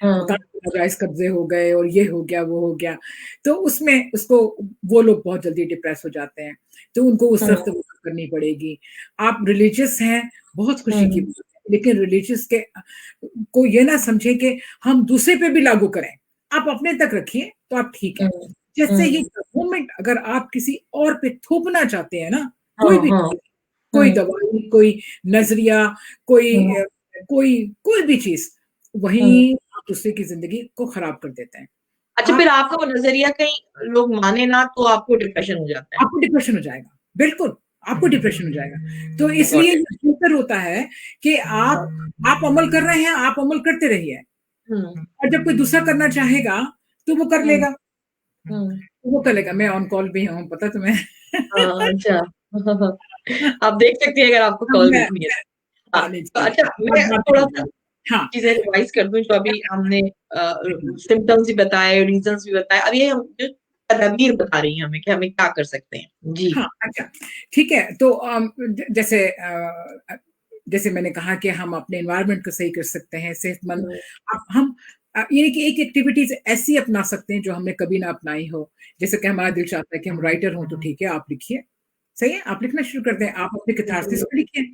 मकान नाजायज कब्जे हो गए, और ये हो गया वो हो गया, तो उसमें उसको वो लोग बहुत जल्दी डिप्रेस हो जाते हैं, तो उनको उस तरफ से करनी पड़ेगी। आप रिलीजियस हैं, बहुत खुशी की बात है, लेकिन रिलीजियस के को ये ना समझे कि हम दूसरे पे भी लागू करें, आप अपने तक रखिए तो आप ठीक है। जैसे ही मोमेंट अगर आप किसी और पे थोपना चाहते हैं ना, कोई भी कोई दवाई, कोई नजरिया, कोई कोई भी चीज, वहीं आप दूसरे की जिंदगी को खराब कर देते हैं। अच्छा, फिर आपका वो नजरिया कहीं लोग माने ना तो आपको डिप्रेशन हो जाता है? आपको डिप्रेशन हो जाएगा, बिल्कुल आपको डिप्रेशन हो जाएगा। तो इसलिए बेहतर होता है कि आप अमल कर रहे हैं, आप अमल करते रहिए, और जब कोई दूसरा करना चाहेगा तो वो कर लेगा, वो कर लेगा। मैं ऑन कॉल भी हूँ, पता तुम्हें। अच्छा। आप देख सकती हैं अगर आपको कॉल करनी है। तो अच्छा, मैं थोड़ा सा चीजें रिवाइज कर दूं, जो अभी हमने सिम्टम्स भी बताए, रीजंस भी बताए, अब ये हम जो तदबीर बता रही हैं हमें कि हमें क्या कर सकते हैं जी। हाँ, अच्छा, ठीक है। तो जैसे जैसे मैंने कहा कि हम अपने एनवायरनमेंट को सही कर सकते हैं, सेहतमंद, हम यानी कि एक एक्टिविटीज ऐसी अपना सकते हैं जो हमने कभी ना अपनाई हो। जैसे कि हमारा दिल चाहता है कि हम राइटर हों, तो ठीक है, आप लिखिए, सही है, आप लिखना शुरू कर दें, आप अपने कैथार्सिस को लिखिए।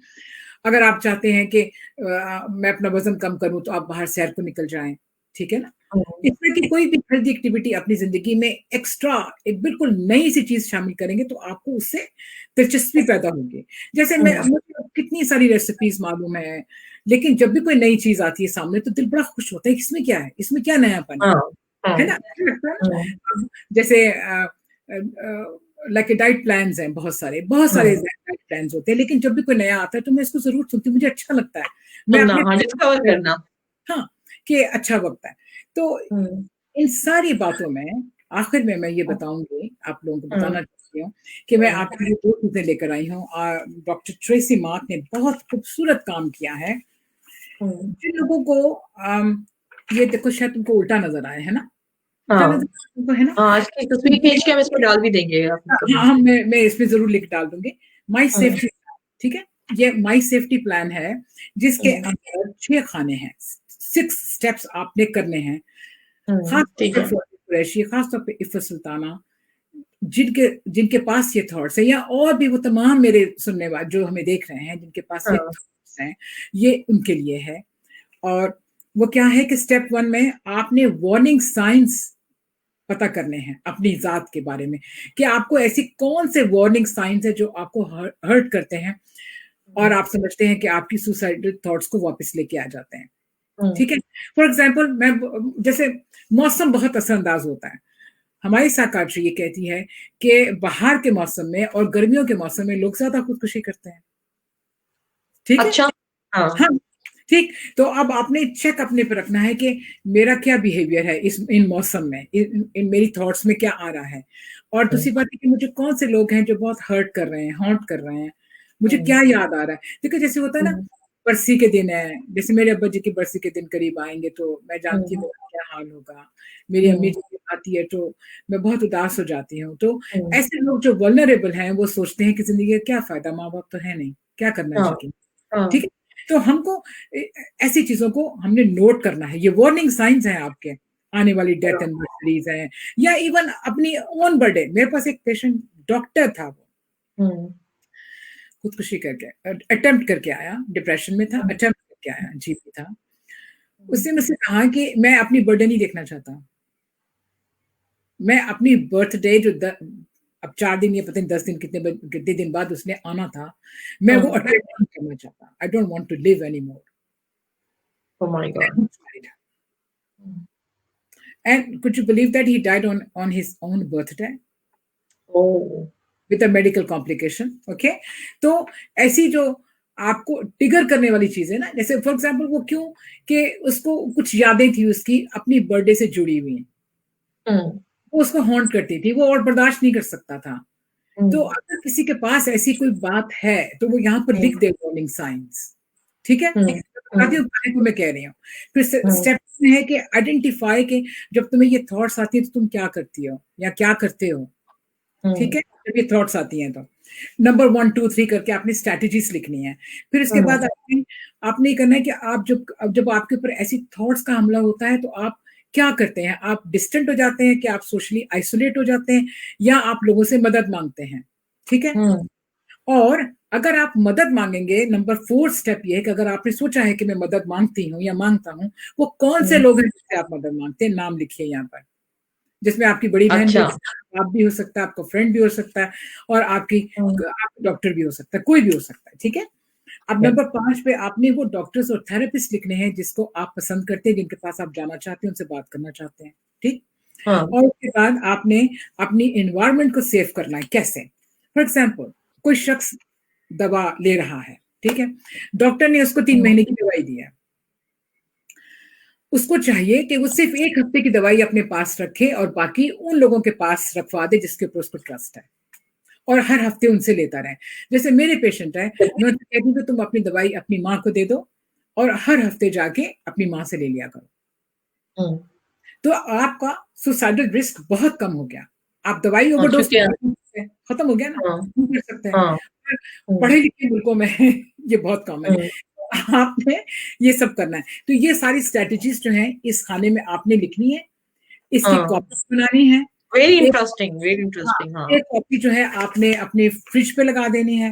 अगर आप चाहते हैं कि मैं अपना वजन कम करूं, तो आप बाहर सैर को निकल जाएं, ठीक है ना। इस तरह की कोई भी हेल्दी एक्टिविटी अपनी जिंदगी में एक्स्ट्रा एक बिल्कुल नई सी चीज शामिल करेंगे तो आपको उससे दिलचस्पी पैदा होगी। जैसे मैं कितनी सारी रेसिपीज मालूम है, लेकिन जब भी कोई नई चीज आती है सामने तो दिल बड़ा खुश होता है, इसमें क्या है, इसमें क्या नयापन हाँ, है ना, अच्छा लगता है ना। अब जैसे लाइक डाइट प्लान्स हैं, बहुत सारे डाइट प्लान्स होते हैं, लेकिन जब भी कोई नया आता है तो मैं इसको जरूर सुनती हूँ, मुझे अच्छा लगता है, मैं सुनना, अपने हाँ, डिस्कवर करना। हाँ कि अच्छा वक्त है। तो इन सारी बातों में आखिर में मैं ये बताऊंगी, आप लोगों को बताना चाहती हूँ कि मैं आपके लिए 2 चीजें लेकर आई हूँ। डॉक्टर ट्रेसी मार्क ने बहुत खूबसूरत काम किया है। जिन लोगों को ये देखो, शायद तुमको उल्टा नजर आया है ना, उल्टा हाँ, नजर तुमको है ना, आज की तस्वीर खींच के हम इसको डाल भी देंगे हाँ मैं इसमें जरूर लिख डाल दूंगी, माई सेफ्टी, ठीक है। ये माई सेफ्टी प्लान है जिसके अंदर 6 खाने हैं, 6 स्टेप्स आपने करने हैं, ठीक है। कुरैशी, खासतौर पे इफ़ा सुल्ताना, जिनके जिनके पास ये थॉट्स है, या और भी वो तमाम मेरे सुनने वाले जो हमें देख रहे हैं जिनके पास ये थॉट्स हैं, ये उनके लिए है। और वो क्या है कि स्टेप 1 में आपने वार्निंग साइंस पता करने हैं अपनी जात के बारे में, कि आपको ऐसी कौन से वार्निंग साइंस है जो आपको हर्ट करते हैं और आप समझते हैं कि आपकी सुसाइडल थॉट्स को वापस लेके आ जाते हैं, ठीक है। फॉर एग्जाम्पल, मैं जैसे मौसम बहुत असरअंदाज होता है, हमारी साइकियाट्री ये कहती है कि बाहर के मौसम में और गर्मियों के मौसम में लोग ज्यादा खुदकुशी करते हैं, ठीक है। अच्छा, हाँ, ठीक। तो अब आपने चेक अपने पर रखना है कि मेरा क्या बिहेवियर है इन मौसम में, इन मेरी थॉट्स में क्या आ रहा है, और दूसरी बात है कि मुझे कौन से लोग हैं जो बहुत हर्ट कर रहे हैं, हॉन्ट कर रहे हैं, मुझे क्या याद आ रहा है। देखो जैसे होता है ना, बरसी के दिन है, जैसे मेरे अब्बा जी की बरसी के दिन करीब आएंगे तो मैं जानती हूँ मेरा क्या हाल होगा, मेरी अम्मी जी आती है तो मैं बहुत उदास हो जाती हूँ। तो ऐसे लोग जो वल्नरेबल हैं वो सोचते हैं कि जिंदगी का क्या फायदा, माँ बाप तो है नहीं, क्या करना चाहिए, ठीक है। तो हमको ऐसी चीजों को हमने नोट करना है, ये वार्निंग साइंस हैं आपके, आने वाली डेथ एनिवर्सरीज हैं, या इवन अपनी ओन बर्थडे। मेरे पास एक पेशेंट डॉक्टर था, वो खुदकुशी करके अटेम्प्ट करके आया, डिप्रेशन में था, अटेम्प्ट करके आया, जीपी था। उसने मुझसे कहा कि मैं अपनी बर्थडे नहीं देखना चाहता, मैं अपनी बर्थडे जो अब 4 दिन या पता नहीं 10 दिन कितने दिन बाद उसने आना था, मैं वो अटेम्प्ट नहीं करना चाहता, I don't want to live any more. Oh my God. And could you believe that he died on his own birthday? Oh. With a medical complication. Okay? तो ऐसी जो आपको ट्रिगर करने वाली चीज है ना, जैसे फॉर एग्जाम्पल वो क्यों, कि उसको कुछ यादें थी उसकी अपनी बर्थडे से जुड़ी हुई, वो उसको हॉन्ट करती थी, वो और बर्दाश्त नहीं कर सकता था। तो अगर किसी के पास ऐसी कोई बात है तो वो यहाँ पर लिख दे वार्निंग साइंस, ठीक है। को मैं कह रही हूँ। फिर स्टेप में है कि आइडेंटिफाई के जब तुम्हें ये थॉट्स आती है तो तुम क्या करती हो या क्या करते हो, ठीक है। जब ये थॉट्स आती हैं तो नंबर 1 2 3 करके आपने स्ट्रैटेजीज लिखनी है। फिर इसके बाद आपने करना है कि आप जब आपके ऊपर ऐसी थॉट्स का हमला होता है तो आप क्या करते हैं, आप डिस्टेंट हो जाते हैं, कि आप सोशली आइसोलेट हो जाते हैं, या आप लोगों से मदद मांगते हैं, ठीक है। और अगर आप मदद मांगेंगे, नंबर 4 स्टेप ये है कि अगर आपने सोचा है कि मैं मदद मांगती हूँ या मांगता हूँ, वो कौन से लोग हैं जिससे आप मदद मांगते हैं, नाम लिखिए यहाँ पर, जिसमें आपकी बड़ी बहन भी हो सकता है, आप भी हो सकता है, आपका फ्रेंड भी हो सकता है, और आपकी डॉक्टर भी हो सकता है, कोई भी हो सकता है, ठीक है। अब नंबर 5 पे आपने वो डॉक्टर्स और थेरेपिस्ट लिखने हैं जिसको आप पसंद करते हैं, जिनके पास आप जाना चाहते हैं, उनसे बात करना चाहते हैं, ठीक। और उसके बाद आपने अपनी एनवायरनमेंट को सेव करना है। कैसे? फॉर एग्जाम्पल, कोई शख्स दवा ले रहा है, ठीक है, डॉक्टर ने उसको 3 महीने की दवाई दी है, उसको चाहिए कि वो सिर्फ 1 हफ्ते की दवाई अपने पास रखे और बाकी उन लोगों के पास रखवा दे जिसके ऊपर उसको ट्रस्ट है, और हर हफ्ते उनसे लेता रहे। जैसे मेरे पेशेंट है, मैं उनसे कहती हूँ कि तुम अपनी दवाई अपनी माँ को दे दो और हर हफ्ते जाके अपनी माँ से ले लिया करो, तो आपका सुसाइडल रिस्क बहुत कम हो गया। आप दवाई ओवरडोज खत्म हो गया ना, नहीं कर सकते हैं। पढ़े लिखे मुल्कों में ये बहुत कॉमन है। आपने ये सब करना है। तो ये सारी स्ट्रेटेजीज जो हैं इस खाने में आपने लिखनी है, इसकी कॉपी बनानी है। Very interesting, very interesting. हाँ, एक कॉपी जो है आपने अपने फ्रिज पे लगा देनी है,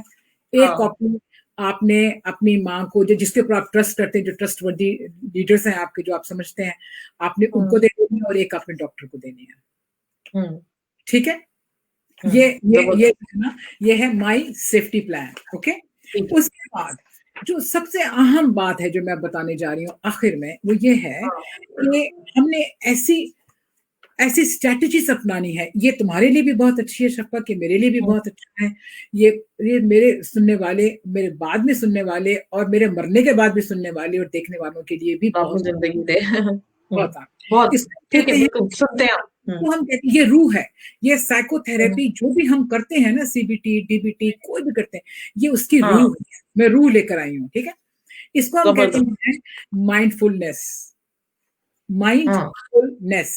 एक कॉपी आपने अपनी माँ को, जो जिसके ऊपर आप ट्रस्ट करते हैं, जो ट्रस्टवर्दी लीडर्स हैं आपके, जो आप समझते हैं, आपने उनको दे देनी है, और एक अपने डॉक्टर को देनी है, ठीक है। ये है ना, ये है माई सेफ्टी प्लान, ओके। ठीक है। उसके बाद जो सबसे अहम बात है जो मैं बताने जा रही हूँ आखिर में, वो ये है हाँ, कि हमने ऐसी ऐसी स्ट्रैटेजीज अपनानी है। ये तुम्हारे लिए भी बहुत अच्छी है शफ़क़त, कि मेरे लिए भी हुँ, बहुत अच्छा है। ये ये मेरे सुनने वाले, मेरे बाद में सुनने वाले और मेरे मरने के बाद भी सुनने वाले और देखने वालों के लिए भी आपको बहुत ज़िंदगी दे। हुँ, बहुत बहुत इसको ठीक है, कहते हैं, बिल्कुल सुनते हैं आप। हुँ, इसको हम कहते हैं, ये रूह है। ये हुँ, साइकोथेरेपी जो भी हम करते हैं ना, सीबीटी, डीबीटी कोई भी करते हैं, ये उसकी हाँ, रूह है। मैं रूह लेकर आई हूँ, ठीक है? इसको हम कहते ज़बरदस्त। हैं माइंडफुलनेस। हाँ, माइंडफुलनेस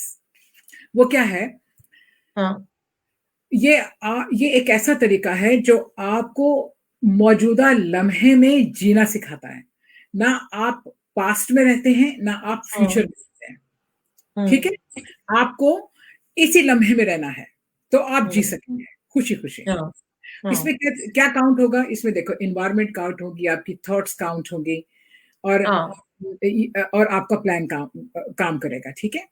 वो क्या है? हाँ, ये एक ऐसा तरीका है जो आपको मौजूदा लम्हे में जीना सिखाता है। ना आप पास्ट में रहते हैं, ना आप फ्यूचर हुँ, में रहते हैं, ठीक हुँ, है? आपको इसी लम्हे में रहना है, तो आप जी हुँ, सकेंगे खुशी-खुशी। हाँ, हाँ, इसमें क्या क्या काउंट होगा? इसमें देखो एनवायरनमेंट काउंट होगी, आपकी थॉट्स काउंट होंगी और हाँ, और आपका प्लान काम करेगा, ठीक है?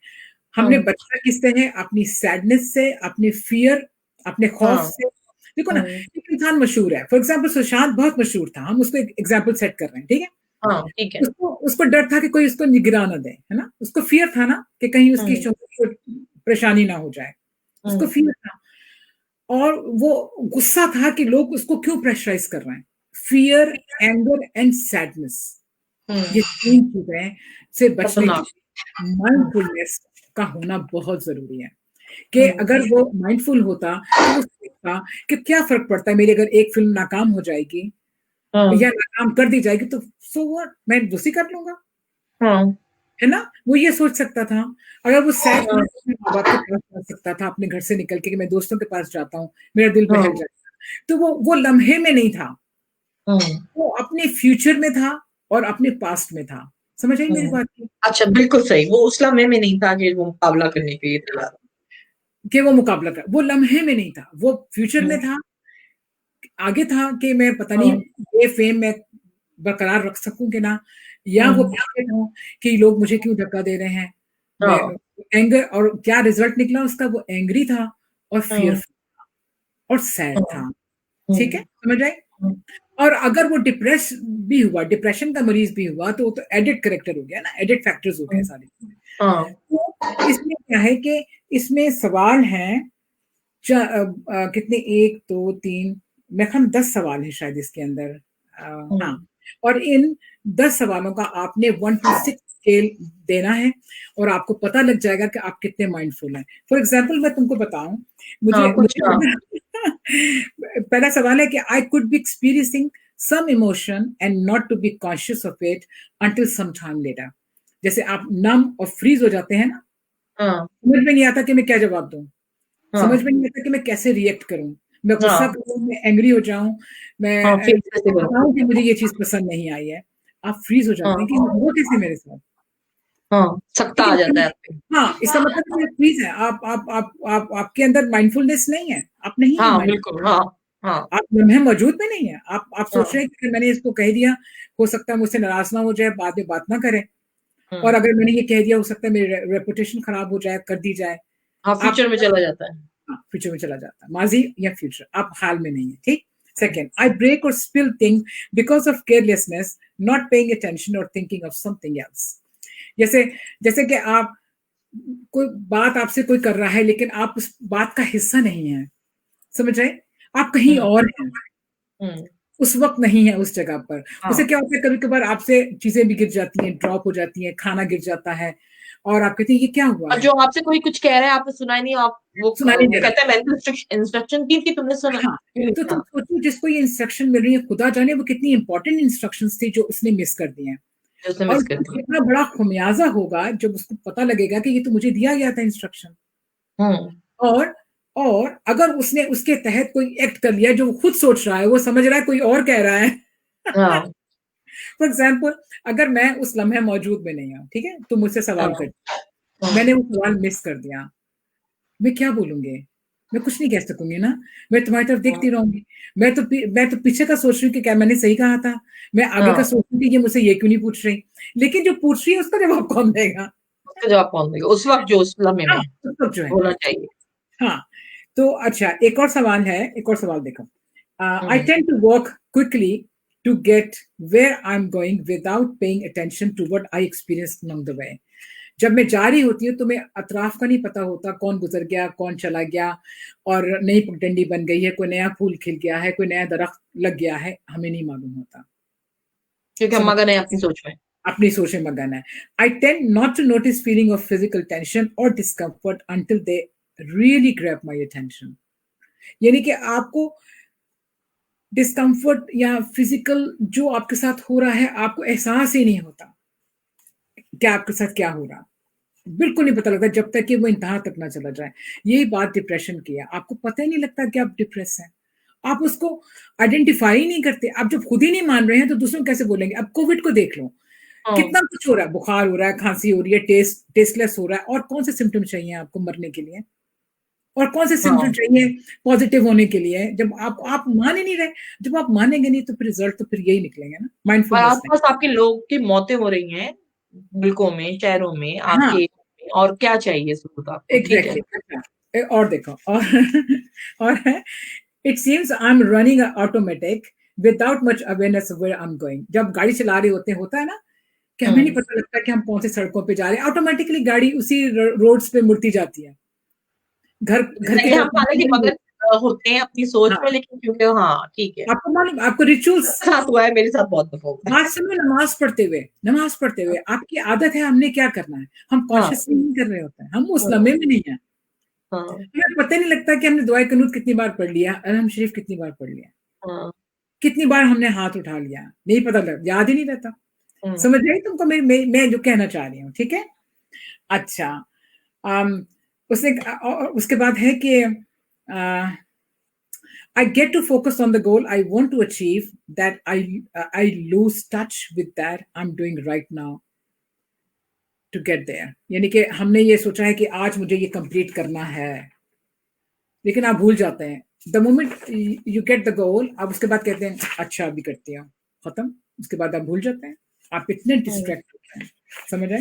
हमने हुँ, बचना किससे है? अपनी सैडनेस से, अपनी फ़ियर, अपने खौफ हाँ, से। देखो ना, हुँ, एक इंसान मशहूर है, फॉर एग्ज़ाम्पल सुशांत बहुत मशहूर था, हम उसको एक एग्ज़ाम्पल सेट कर रहे हैं, ठीक है? हाँ, ठीक है। उसको उसको डर था कि कोई उसको निगरा ना दे, है ना? उसको फ़ियर था ना कि कहीं उसकी हुँ, शोहरत को परेशानी ना हो जाए, उसको हुँ, फ़ियर था और वो गुस्सा था कि लोग उसको क्यों प्रेशराइज़ कर रहे हैं। फ़ियर, एंगर एंड सैडनेस, हुँ, ये 3 चीज़ें से बचने के खतरनाक। लिए हुँ, माइंडफुलनेस का होना बहुत ज़रूरी है। कि हुँ, अगर वो माइंडफुल होता तो वो सोचता कि क्या फ़र्क पड़ता है, मेरी अगर एक फ़िल्म नाकाम हो जाएगी हाँ, या नाकाम कर दी जाएगी तो सो व्हाट, मैं दूसरी कर लूँगा, हाँ, है ना? वो ये सोच सकता था। अगर वो सैड था हाँ, तो अपने माँ-बाप के पास जा सकता था, अपने घर से निकल के कि मैं दोस्तों के पास जाता हूँ, मेरा दिल हाँ, बहल जाएगा। तो वो लम्हे में नहीं था, हुँ, वो अपने फ्यूचर में था और अपने पास्ट में था। समझ आई मेरी हुँ। बात को? अच्छा, बिल्कुल सही, वो उस लम्हे में नहीं था कि वो मुकाबला करने के लिए तैयार हो। कि वो मुकाबला कर, वो लम्हे में नहीं था, वो फ्यूचर में हुँ, था, आगे था कि मैं पता नहीं हाँ, ये फ़ेम मैं बरकरार रख सकूँ कि ना, या वो हुँ, पीछे था कि लोग मुझे क्यों धक्का दे रहे हैं। मैं हाँ, एंगर, और क्या रिज़ल्ट निकला उसका, वो एंग्री था और हुँ, फ़ियरफुल और सैड हाँ, था, ठीक है? हुँ, समझ आई? हुँ, और अगर वो भी हुआ, डिप्रेशन का मरीज़ भी हुआ, तो वो तो एडेड करैक्टर हो गया ना, एडेड फैक्टर्स हो गए हुँ, सारी चीज़ें। हाँ, तो इसमें क्या है कि इसमें सवाल हैं कितने 1, 2, 3, मेरे ख़्याल में 10 सवाल हैं शायद इसके अंदर। हाँ, हुँ, और इन 10 सवालों का आपने 1 टू 6 स्केल देना है और आपको पता लग जाएगा कि आप कितने माइंडफुल हैं। फॉर एग्ज़ाम्पल मैं तुमको बताऊँ, हाँ, मुझे कुछ मुझे हाँ, पहला सवाल है कि I could be experiencing some emotion and not to be conscious of it until some time later. जैसे आप नम और फ्रीज़ हो जाते हैं ना, हाँ, समझ में नहीं आता कि मैं क्या जवाब दूँ। समझ हाँ, में नहीं आता कि मैं कैसे रिएक्ट करूँ। मैं गुस्सा हाँ, करूँ, मैं एंग्री हो जाऊँ, मैं हाँ, फेस कैसे करूँ? बताऊँ कि मुझे ये चीज़ पसंद नहीं आई है। आप फ्रीज़ हो जाते हैं कि हाँ, हुआ कैसे मेरे साथ? हाँ, सख्ता ठीक है, आ इसका जाता है मतलब, आप पे। हाँ, इसका मतलब कि आप फ्रीज़ हैं। आप आपके अंदर माइंडफुलनेस नहीं है। आप नहीं हैं हाँ, माइंड, बिल्कुल, हाँ, हाँ, आप लम्हे मौजूद में नहीं हैं। आप सोच हाँ, रहे हैं कि मैंने इसको कह दिया, हो सकता है मुझसे नाराज़ ना हो जाए, बाद में बात ना करे, और हुँ, अगर मैंने ये कह दिया हो सकता है मेरी रेपुटेशन खराब हो जाए, कर दी जाए। हाँ, आप फ्यूचर में चला जाता है। हाँ, फ्यूचर में चला जाता है, माज़ी या फ्यूचर, आप हाल में नहीं है, ठीक? सेकंड, आई ब्रेक और spill thing because of carelessness, not paying attention और थिंकिंग ऑफ समथिंग एल्स। जैसे जैसे कि आप, कोई बात आपसे कोई कर रहा है लेकिन आप उस बात का हिस्सा नहीं हैं, समझ आए? आप कहीं हुँ, और हैं, हुँ, उस वक़्त नहीं है उस जगह पर। हाँ, उससे क्या होता है, कभी-कभार आपसे चीज़ें भी गिर जाती हैं, ड्रॉप हो जाती हैं, खाना गिर जाता है और आप कहती हैं ये क्या हुआ और है? जो आपसे कोई कुछ कह रहा है, आपने सुना ही नहीं, आप सुनाई नहीं वो दे रहा। कहता है मैंने तो इंस्ट्रक्शन दी थी, तुमने सुना हाँ, क्यों नहीं तो तुम सुना? सोचो जिसको ये इंस्ट्रक्शन मिल रही है, खुदा जाने वो कितनी इम्पोर्टेंट इंस्ट्रक्शंस थी जो उसने मिस कर दी हैं। जो उसने और मिस कर उसको दिया। कितना बड़ा खुमियाज़ा होगा जब उसको पता लगेगा कि ये तो मुझे दिया गया था इंस्ट्रक्शन। हुँ, और और अगर उसने उसके तहत कोई एक्ट कर लिया जो वो खुद सोच रहा है, वो समझ रहा है कोई और कह रहा है। हाँ, फॉर एग्ज़ाम्पल, अगर मैं उस लम्हे मौजूद में नहीं हूँ, ठीक है? तुम मुझसे हाँ, सवाल कर, हाँ, मैंने वो सवाल मिस कर दिया, मैं क्या बोलूँगी? मैं कुछ नहीं कह सकूँगी ना, मैं तुम्हारी तरफ हाँ, देखती रहूँगी। मैं तो पीछे का सोच रही हूँ कि क्या मैंने सही कहा था? मैं आगे का हाँ, सोच रही हूँ कि ये मुझसे ये क्यों नहीं पूछ रही? लेकिन जो पूछ रही है उसका जवाब कौन देगा? उसका जवाब कौन देगा? उस वक़्त जो उस लम्हे में हाँ, उस वक़्त जो है। होना चाहिए। हाँ, तो अच्छा, एक और सवाल है, एक और सवाल देखो। I hmm, tend to walk quickly to get where I'm going without paying attention to what I experienced along the way. जब मैं जा रही होती हूँ तो मैं अतराफ का नहीं पता होता, कौन गुजर गया, कौन चला गया, और नई पगडंडी बन गई है, कोई नया फूल खिल गया है, कोई नया दरख्त लग गया है, हमें नहीं मालूम होता। क्योंकि हम मगन है अपनी सोच में, अपनी सोच में मगन है। I tend not to notice feeling of physical tension or discomfort until they really grab my attention. यानी कि आपको डिस्कम्फर्ट या फिजिकल जो आपके साथ हो रहा है, आपको एहसास ही नहीं होता कि आपके साथ क्या हो रहा, बिल्कुल नहीं पता लगता जब तक कि वो इंतहा तक ना चला जाए। यही बात डिप्रेशन की है, आपको पता ही नहीं लगता कि आप डिप्रेस हैं, आप उसको आइडेंटिफाई ही नहीं करते। आप जब खुद ही नहीं मान रहे हैं तो दूसरों को कैसे बोलेंगे? अब कोविड को देख लो, कितना कुछ हो रहा है, बुखार हो रहा है, खांसी हो रही है, टेस्टलेस हो रहा है, और कौन से सिम्टम चाहिए आपको मरने के लिए, और कौन से सिम्टम चाहिए पॉजिटिव होने के लिए? जब आप मान ही नहीं रहे, जब आप मानेंगे नहीं तो फिर रिजल्ट तो फिर यही निकलेंगे ना, माइंडफुलनेस। आसपास आपके लोग की मौतें हो रही हैं, मुल्कों में, शहरों में, आपके में, और क्या चाहिए सबूत आपको? एग्जैक्टली। अच्छा, और देखो, और it seems I am running automatic without much awareness of where I am going. जब गाड़ी चला रहे होते हैं, होता है ना कि हमें नहीं पता लगता कि हम कौन से सड़कों पे जा रहे हैं, ऑटोमेटिकली गाड़ी उसी रोड्स पे मुड़ती जाती है। घर के हम हालांकि मगन होते हैं अपनी सोच में, लेकिन क्योंकि हाँ ठीक है, आपको मालूम, आपको रिचुअल्स साथ हुआ है, मेरे साथ बहुत दफा हुआ है। बात सुनो, नमाज पढ़ते हुए आपकी आदत है, हमने क्या करना है, हम कॉन्शियसली नहीं कर रहे होते हैं, हम उस लम्हे में नहीं है, हमें पता नहीं लगता कि हमने दुआए कनूत कितनी बार पढ़ लिया, अलहम शरीफ कितनी बार पढ़ लिया, कितनी बार हमने हाथ उठा लिया, नहीं पता लगता, याद ही नहीं रहता। समझ रही तुमको मैं जो कहना चाह रही हूँ? ठीक है। अच्छा, उसके बाद है कि I get to focus on the goal I want to achieve, that I lose touch with that I'm doing right now to get there. यानी कि हमने ये सोचा है कि आज मुझे ये कंप्लीट करना है, लेकिन आप भूल जाते हैं। The moment you get the goal, आप उसके बाद कहते हैं अच्छा अभी करते हैं, खत्म, उसके बाद आप भूल जाते हैं, आप इतने डिस्ट्रैक्ट होते हैं, समझ रहे?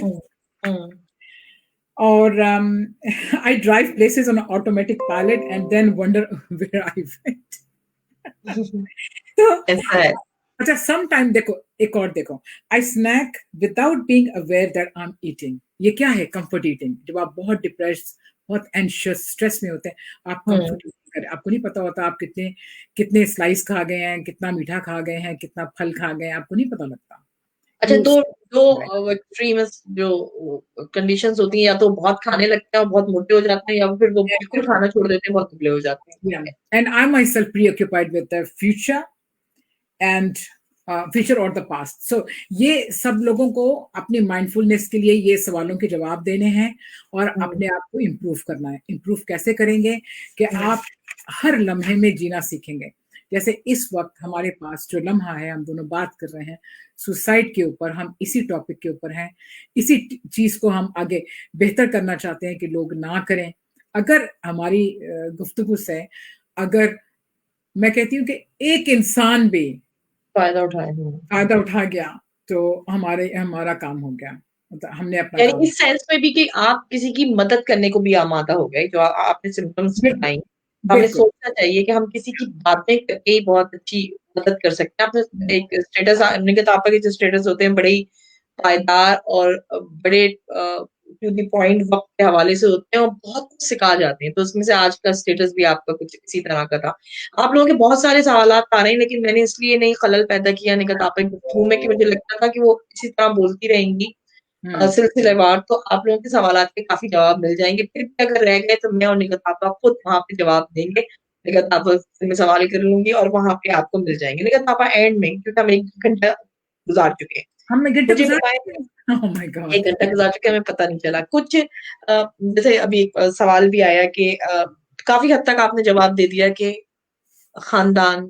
और I drive places on an automatic pilot and then wonder where I went. तो ऐसा है। अच्छा, sometime देखो, एक और देखो, I snack without being aware that I'm eating. ये क्या है? comfort eating. जब आप बहुत डिप्रेस्ड, बहुत एंशियस, स्ट्रेस में होते हैं, आप comfort eating करें, आपको नहीं पता होता आप कितने स्लाइस खा गए हैं, कितना मीठा खा गए हैं, कितना फल खा गए हैं, आपको नहीं पता लगता। अच्छा, तो दो एक्सट्रीम्स जो कंडीशंस होती हैं, या तो बहुत खाने लगते हैं और बहुत मोटे हो जाते हैं, या फिर वो बिल्कुल खाना छोड़ देते हैं, बहुत दुबले हो जाते हैं। And I myself preoccupied with the future and future or the past. So ये सब लोगों को अपनी माइंडफुलनेस के लिए ये सवालों के जवाब देने हैं और अपने आप को इम्प्रूव करना है। इम्प्रूव कैसे करेंगे कि आप हर लम्हे में जीना सीखेंगे। जैसे इस वक्त हमारे पास जो लम्हा है, हम दोनों बात कर रहे हैं सुसाइड के ऊपर, हम इसी टॉपिक के ऊपर हैं, इसी चीज को हम आगे बेहतर करना चाहते हैं कि लोग ना करें। अगर हमारी गुफ्तगू से, अगर मैं कहती हूँ कि एक इंसान भी फायदा उठा गया तो हमारा काम हो गया, मतलब हमने अपना यानी इस सेंस में भी कि आप किसी की मदद करने को भी आमादा हो गए। जो आपने सिम्टम्स बताई, हमें सोचना चाहिए कि हम किसी की बातें करके बहुत अच्छी मदद कर सकते हैं। आपने एक स्टेटस, निगत आपा के जो स्टेटस होते हैं बड़े ही पायदार और बड़े टू द पॉइंट वक्त के हवाले से होते हैं और बहुत कुछ सिखा जाते हैं। तो उसमें से आज का स्टेटस भी आपका कुछ इसी तरह का था। आप लोगों के बहुत सारे सवालात आ रहे हैं, लेकिन मैंने इसलिए नहीं खलल पैदा किया निगत आपा की गुफ्तगू में कि मुझे लगता था कि वो इसी तरह बोलती रहेंगी सिलसिलेवार, तो आप लोगों के सवालात के काफी जवाब मिल जाएंगे। फिर भी अगर रह गए तो मैं और निगत आपा खुद वहां पे जवाब देंगे। निगत आपा से मैं सवाल कर लूंगी और वहां पे आपको मिल जाएंगे। निगत आपा एंड में, क्योंकि हम 1 घंटा गुजार चुके हैं, मुझे एक घंटा गुजार चुके, हमें पता नहीं चला। कुछ जैसे अभी एक सवाल भी आया कि काफी हद तक आपने जवाब दे दिया कि खानदान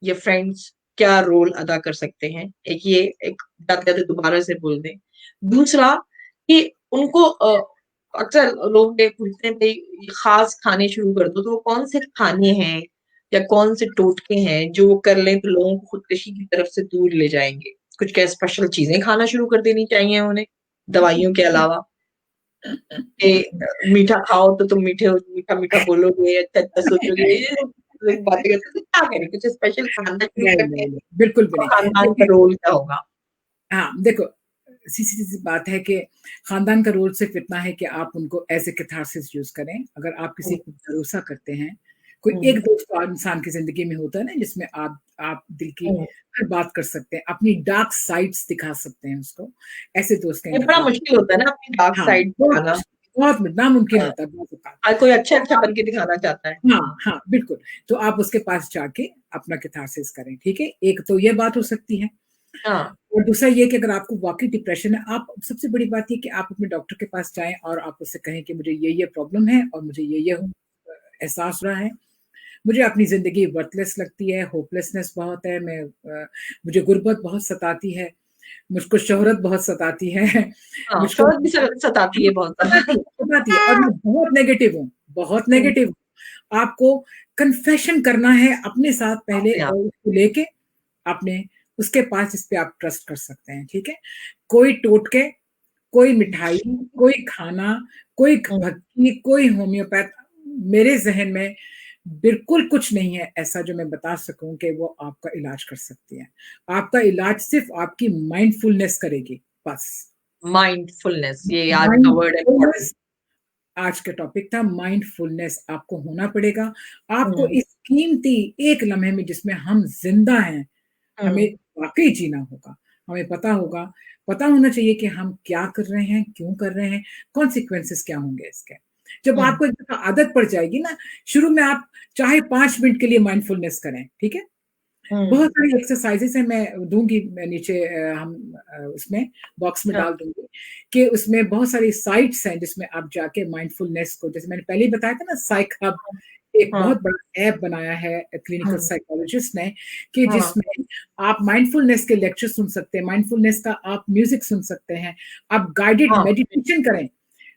या फ्रेंड्स क्या रोल अदा कर सकते हैं। एक ये एक जाते जाते दोबारा से बोल दें। दूसरा कि उनको अक्सर लोग ये पूछते हैं भाई खास खाने शुरू कर दो, तो वो कौन से खाने हैं या कौन से टोटके हैं जो वो कर लें तो लोगों को खुदकशी की तरफ से दूर ले जाएंगे? कुछ क्या स्पेशल चीजें खाना शुरू कर देनी चाहिए उन्हें दवाइयों के अलावा? मीठा खाओ तो तुम मीठा मीठा बोलोगे, अच्छा सोचोगे, बातें करते तो क्या करें, कुछ स्पेशल खाना शुरू नहीं, करते नहीं, हैं, नहीं, बिल्कुल भी तो नहीं। खानदान का देखिए रोल क्या होगा? हाँ, देखो सीधी-सी बात है कि खानदान का रोल सिर्फ़ इतना है कि आप उनको एज़ अ कैथारसिस यूज़ करें। अगर आप किसी हुँ, पे भरोसा करते हैं, कोई हुँ, एक दोस्त तो इंसान की ज़िंदगी में होता है ना जिसमें आप दिल की हुँ। हर बात कर सकते हैं, अपनी डार्क साइड्स दिखा सकते हैं उसको, ऐसे दोस्त का ये बड़ा इंतज़ार मुश्किल होता है ना अपनी डार्क हाँ, साइड बहुत दिखाना। मुश्किल बहुत नामुमकिन हाँ, होता है बहुत औक़ात। हर कोई अच्छा-अच्छा तो आप बन के दिखाना चाहता है। हाँ, हाँ, बिल्कुल। तो आप उसके पास जाके अपना कैथारसिस करें, ठीक है? एक तो ये बात हो सकती है। हाँ, और दूसरा ये कि अगर आपको वाक़ई डिप्रेशन है, आप सबसे बड़ी बात ये कि आप अपने डॉक्टर के पास जाएँ और आप उससे कहें कि मुझे ये प्रॉब्लम है और मुझे ये हुँ, एहसास हो रहा है। मुझे अपनी ज़िंदगी वर्थलेस लगती है, होपलेसनेस बहुत है, मुझे गुर्बत बहुत सताती है, मुझको शोहरत बहुत सताती है, हाँ, मुझको शौक भी सताती है बहुत ज़्यादा। सताती है और मैं बहुत नेगेटिव हूँ, बहुत हुँ, नेगेटिव हूँ। आपको कन्फेशन करना है अपने साथ पहले अपने आप। और उसको लेके आपने उसके पास जिस पे आप ट्रस्ट कर सकते हैं, ठीक है? कोई टोटके, कोई मिठाई, कोई खाना, कोई हुँ, भक्ति, कोई होम्योपैथ मेरे ज़हन में बिल्कुल कुछ नहीं है ऐसा जो मैं बता सकूँ कि वो आपका इलाज कर सकती है। आपका इलाज सिर्फ़ आपकी माइंडफुलनेस करेगी, बस। माइंडफुलनेस ये आज का वर्ड इम्पोर्टेंट। माइंडफुलनेस आज का टॉपिक था माइंडफुलनेस आपको होना पड़ेगा। आपको हुँ, इस कीमती एक लम्हे में जिसमें हम ज़िंदा हैं हमें हुँ, वाक़ई जीना होगा। हमें पता होना चाहिए कि हम क्या कर रहे हैं, क्यों कर रहे हैं, कॉन्सिक्वेंसेज़ क्या होंगे इसके। जब हुँ, आपको एक दफ़ा आदत पड़ जाएगी ना, शुरू में आप चाहे 5 मिनट के लिए माइंडफुलनेस करें, ठीक है? हुँ, बहुत सारी एक्सरसाइज़ेज़ हैं, मैं दूँगी मैं नीचे उसमें बॉक्स में हाँ, डाल दूँगी कि उसमें बहुत सारी साइट्स हैं जिसमें आप जाके माइंडफुलनेस को जैसे मैंने पहले ही बताया था ना साइक हब एक हाँ, बहुत बड़ा ऐप बनाया है क्लिनिकल हुँ, साइकोलॉजिस्ट ने कि हाँ, जिसमें आप माइंडफुलनेस के लेक्चर सुन सकते हैं, माइंडफुलनेस का आप म्यूज़िक सुन सकते हैं, आप गाइडेड हाँ, मेडिटेशन करें।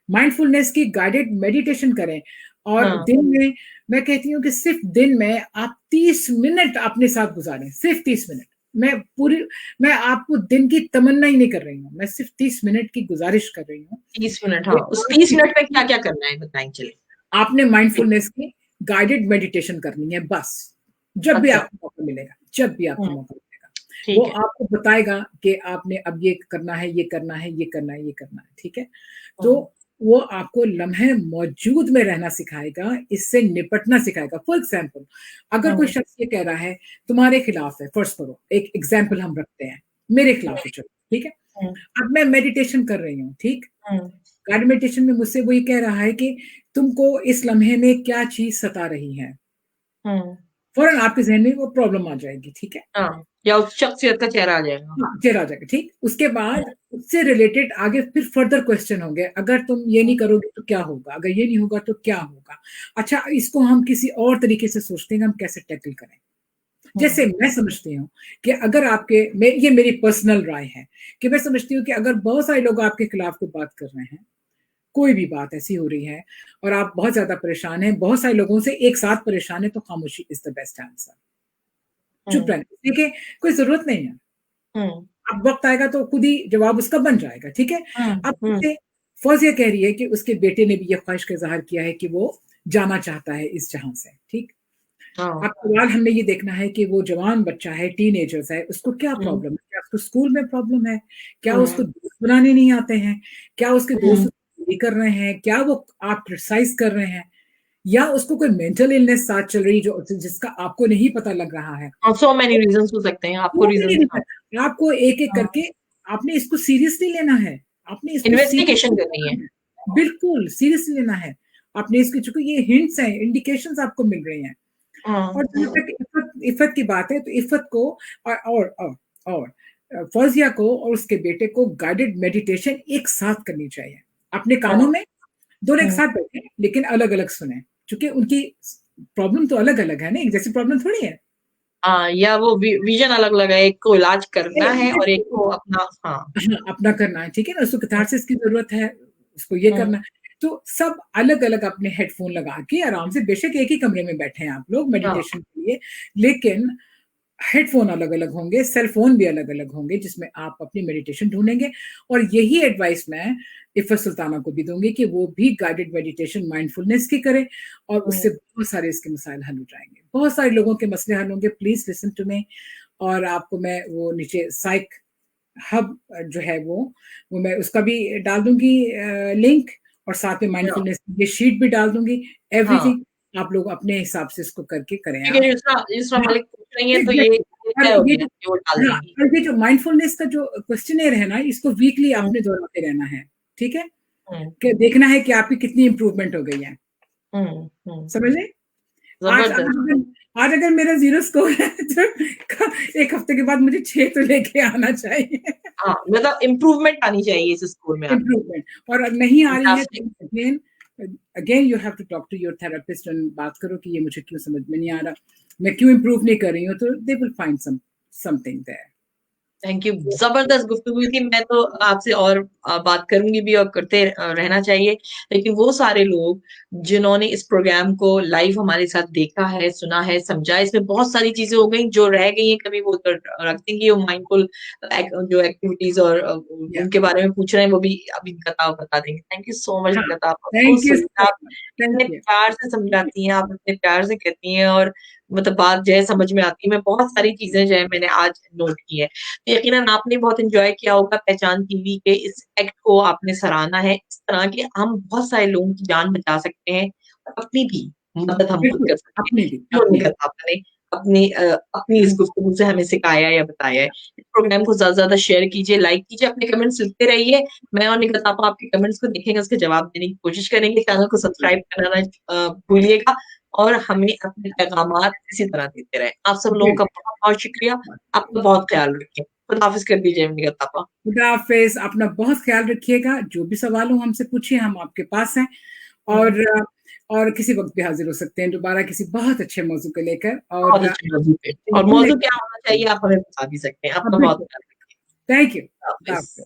माइंडफुलनेस की गाइडेड मेडिटेशन करें और हाँ, दिन में मैं कहती हूँ कि सिर्फ दिन में आप 30 मिनट अपने साथ गुजारें, सिर्फ 30 मिनट। मैं पूरी मैं आपको दिन की तमन्ना ही नहीं कर रही हूँ, मैं सिर्फ 30 मिनट की गुज़ारिश कर रही हूँ 30 मिनट कि हाँ, उस 30 आपकी मिनट में क्या-क्या करना है बताएँ चलिए? आपने माइंडफुलनेस की गाइडेड मेडिटेशन करनी है बस। जब भी अच्छा, आपको मौका मिलेगा, जब भी हुँ, आपको मौका मिलेगा। वो ठीक है। आपको बताएगा कि आपने अब ये करना है, ये करना है, ये करना है, ये करना है, ठीक है? हुँ, तो वो आपको लम्हे मौजूद में रहना सिखाएगा, इससे निपटना सिखाएगा। फॉर एग्ज़ाम्पल अगर कोई हुँ, शख़्स ये कह रहा है तुम्हारे खिलाफ है, फ़र्ज़ करो एक एग्ज़ाम्पल हम रखते हैं, मेरे खिलाफ है चलो, ठीक है? हुँ, अब मैं मेडिटेशन कर रही हूँ, ठीक? हुँ, गाइडेड मेडिटेशन में मुझसे वो ये कह रहा है कि तुमको इस लम्हे में क्या चीज़ सता रही है? हुँ, फ़ौरन आपके ज़हन में वो प्रॉब्लम आ जाएगी, ठीक है? हाँ, या उस शख्सियत का चेहरा आ जाएगा। हाँ, चेहरा आ जाएगा, ठीक? उसके हुँ, बाद उससे रिलेटेड आगे फिर फर्दर क्वेश्चन होंगे, अगर तुम ये हुँ, नहीं करोगे तो क्या होगा? अगर ये नहीं होगा तो क्या होगा? अच्छा इसको हम किसी और तरीके से सोचते हैं कि हम कैसे टैकल करें? हुँ, जैसे मैं समझती हूँ कि अगर आपके मैं ये मेरी पर्सनल राय है कि मैं समझती हूँ कि अगर बहुत सारे लोग आपके खिलाफ कोई बात कर रहे हैं, कोई भी बात ऐसी हो रही है और आप बहुत ज़्यादा परेशान हैं, बहुत सारे लोगों से एक साथ परेशान हैं, तो खामोशी इज़ द बेस्ट आंसर। चुप हुँ, रहना देखिए, कोई ज़रूरत नहीं है। हुँ, अब वक़्त आएगा तो खुद ही जवाब उसका बन जाएगा, ठीक है? हुँ, अब हुँ, जैसे फ़ौज़िया कह रही है कि उसके बेटे ने भी ये ख़्वाहिश का इज़हार किया है कि वो जाना चाहता है इस जहाँ से, ठीक? हाँ, अब सवाल हमने ये देखना है कि वो जवान बच्चा है, टीनेजर्स है, उसको क्या हुँ, प्रॉब्लम है? क्या उसको स्कूल में प्रॉब्लम है? क्या उसको हुँ, दोस्त बनाने नहीं आते हैं? क्या उसके दोस्त हुँ, उसको bully कर रहे हैं? क्या वो आप क्रिटिसाइज़ कर रहे हैं? या उसको कोई मेंटल इलनेस साथ चल रही है जो जिसका आपको नहीं पता लग रहा है? हाँ, सो मेनी रीज़न्स हो सकते हैं, आपको वो भी नहीं रीज़न्स हाँ, पता। आपको एक-एक हाँ, करके आपने इसको सीरियसली लेना है। आपने इसको इन्वेस्टिगेशन सीरियसली करनी है। लेना है। बिल्कुल, सीरियसली लेना है। आपने इसकी चूँकि ये हिंट्स हैं, इंडिकेशंस आपको मिल रही हैं। हाँ, और जहाँ तक इफ़्फ़त की बात है, तो इफ़्फ़त को और फ़ौज़िया को और उसके बेटे को गाइडेड मेडिटेशन एक साथ करनी चाहिए। अपने कानों हाँ, में दोनों एक हुँ, साथ बैठें, लेकिन अलग-अलग सुनें। चूँकि उनकी प्रॉब्लम तो अलग-अलग है ना, एक जैसी प्रॉब्लम थोड़ी है। हाँ, या वो विज़न अलग-अलग है, एक को इलाज करना है और एक को बिल्कुल। अपना हाँ, हाँ, अपना करना है, ठीक है ना? उसको हुँ, कैथारसिस की ज़रूरत है, उसको ये हुँ, करना है। तो सब अलग-अलग अपने हेडफ़ोन लगा के आराम से बेशक एक ही कमरे में बैठे हैं आप लोग हाँ, मेडिटेशन के लिए, लेकिन हेडफोन अलग अलग होंगे, सेल फोन भी अलग अलग होंगे, जिसमें आप अपनी मेडिटेशन ढूंढेंगे। और यही एडवाइस मैं इफ़त सुल्ताना को भी दूंगी कि वो भी गाइडेड मेडिटेशन माइंडफुलनेस की करे, और उससे बहुत सारे इसके मसाइल हल हो जाएंगे, बहुत सारे लोगों के मसले हल होंगे। Please listen to me. और आपको मैं वो नीचे साइक हब जो है वो मैं उसका भी डाल दूंगी लिंक, और साथ में हाँ माइंडफुलनेस की शीट भी डाल दूंगी। हाँ, एवरीथिंग आप लोग अपने हिसाब से इसको करके करें क्योंकि आप। दूसरा मालिक पूछ रही है तो एग्जैक्टली। ये और तय हो ये गया जो कि वो डाल हाँ, देंगी। और ये जो माइंडफुलनेस का जो क्वेश्चनेयर है ना, इसको वीकली हम्म आपने दोहराते रहना है। ठीक है, हम्म कि देखना है कि आपकी कितनी इंप्रूवमेंट हो गई है। हम्म, समझ रहे? आज आज जबरदस्त। आज अगर मेरा 0 स्कोर है तो 1 हफ्ते के बाद मुझे 6 तो लेके आना चाहिए। हाँ, मतलब इम्प्रूवमेंट आनी चाहिए इस स्कूल में आपकी। इम्प्रूवमेंट। और नहीं आ रही है फैंटास्टिक। तो again again you have to talk to your therapist and बात करो कि ये मुझे क्यों समझ में नहीं आ रहा, मैं क्यों इम्प्रूव नहीं कर रही हूँ, तो they will find something there. Thank you, जबरदस्त गुफ्तगू थी। मैं तो आपसे और बात करूंगी भी, और करते रहना चाहिए। लेकिन वो सारे लोग जिन्होंने इस प्रोग्राम को लाइव हमारे साथ देखा है, सुना है, समझा है, इसमें बहुत सारी चीजें हो गई जो रह गई हैं, कभी वो रख देंगे। वो माइंडफुल जो एक्टिविटीज और या उनके बारे में पूछ रहे हैं, वो भी अभी निकता बता देंगे। थैंक यू सो मच हाँ, निकता, आप बहुत थैंक यू सुंदर, सो आप मच, इतने थैंक यू। प्यार से समझाती हैं, आप इतने प्यार से कहती हैं, और मतलब बात जो है समझ में आती है। मैं बहुत सारी चीजें जो है मैंने आज नोट की है। तो यकीनन आपने बहुत एंजॉय किया होगा पहचान टीवी के इस एक्ट को, आपने सराहना है। इस तरह के हम बहुत सारे लोगों की जान बचा सकते हैं, और अपनी भी मदद हम खुद बिल्कुल, कर सकते हैं, अपनी भी, जो अपनी भी। निकत आपने अपनी इस गुफ्तगू से हमें सिखाया या बताया है। इस प्रोग्राम को ज्यादा से ज्यादा शेयर कीजिए, लाइक कीजिए, अपने कमेंट्स लिखते रहिए। मैं और निकत आपा आपके कमेंट्स को देखेंगे, उसके जवाब देने की कोशिश करेंगे। चैनल को सब्सक्राइब करना ना भूलिएगा, और हमें अपने पैगामात इसी तरह देते रहे। आप सब लोगों का बिल्कुल। बहुत बहुत शुक्रिया। आपका बहुत ख्याल रखें। खुदा हाफिज कर दीजिए निकत आपा। खुदा हाफिज, अपना बहुत ख्याल रखिएगा। जो भी सवाल हो हमसे पूछिए, हम आपके पास हैं। हम्म, और और किसी वक्त भी हाजिर हो सकते हैं दोबारा किसी बहुत अच्छे मौजू को लेकर। बहुत और अच्छे मौजू पे, और बिल्कुल मौजू क्या होना चाहिए आप हमें बता भी सकते हैं। आपका बहुत बिल्कुल। ख्याल रखिए। Thank you. खुदा हाफिज।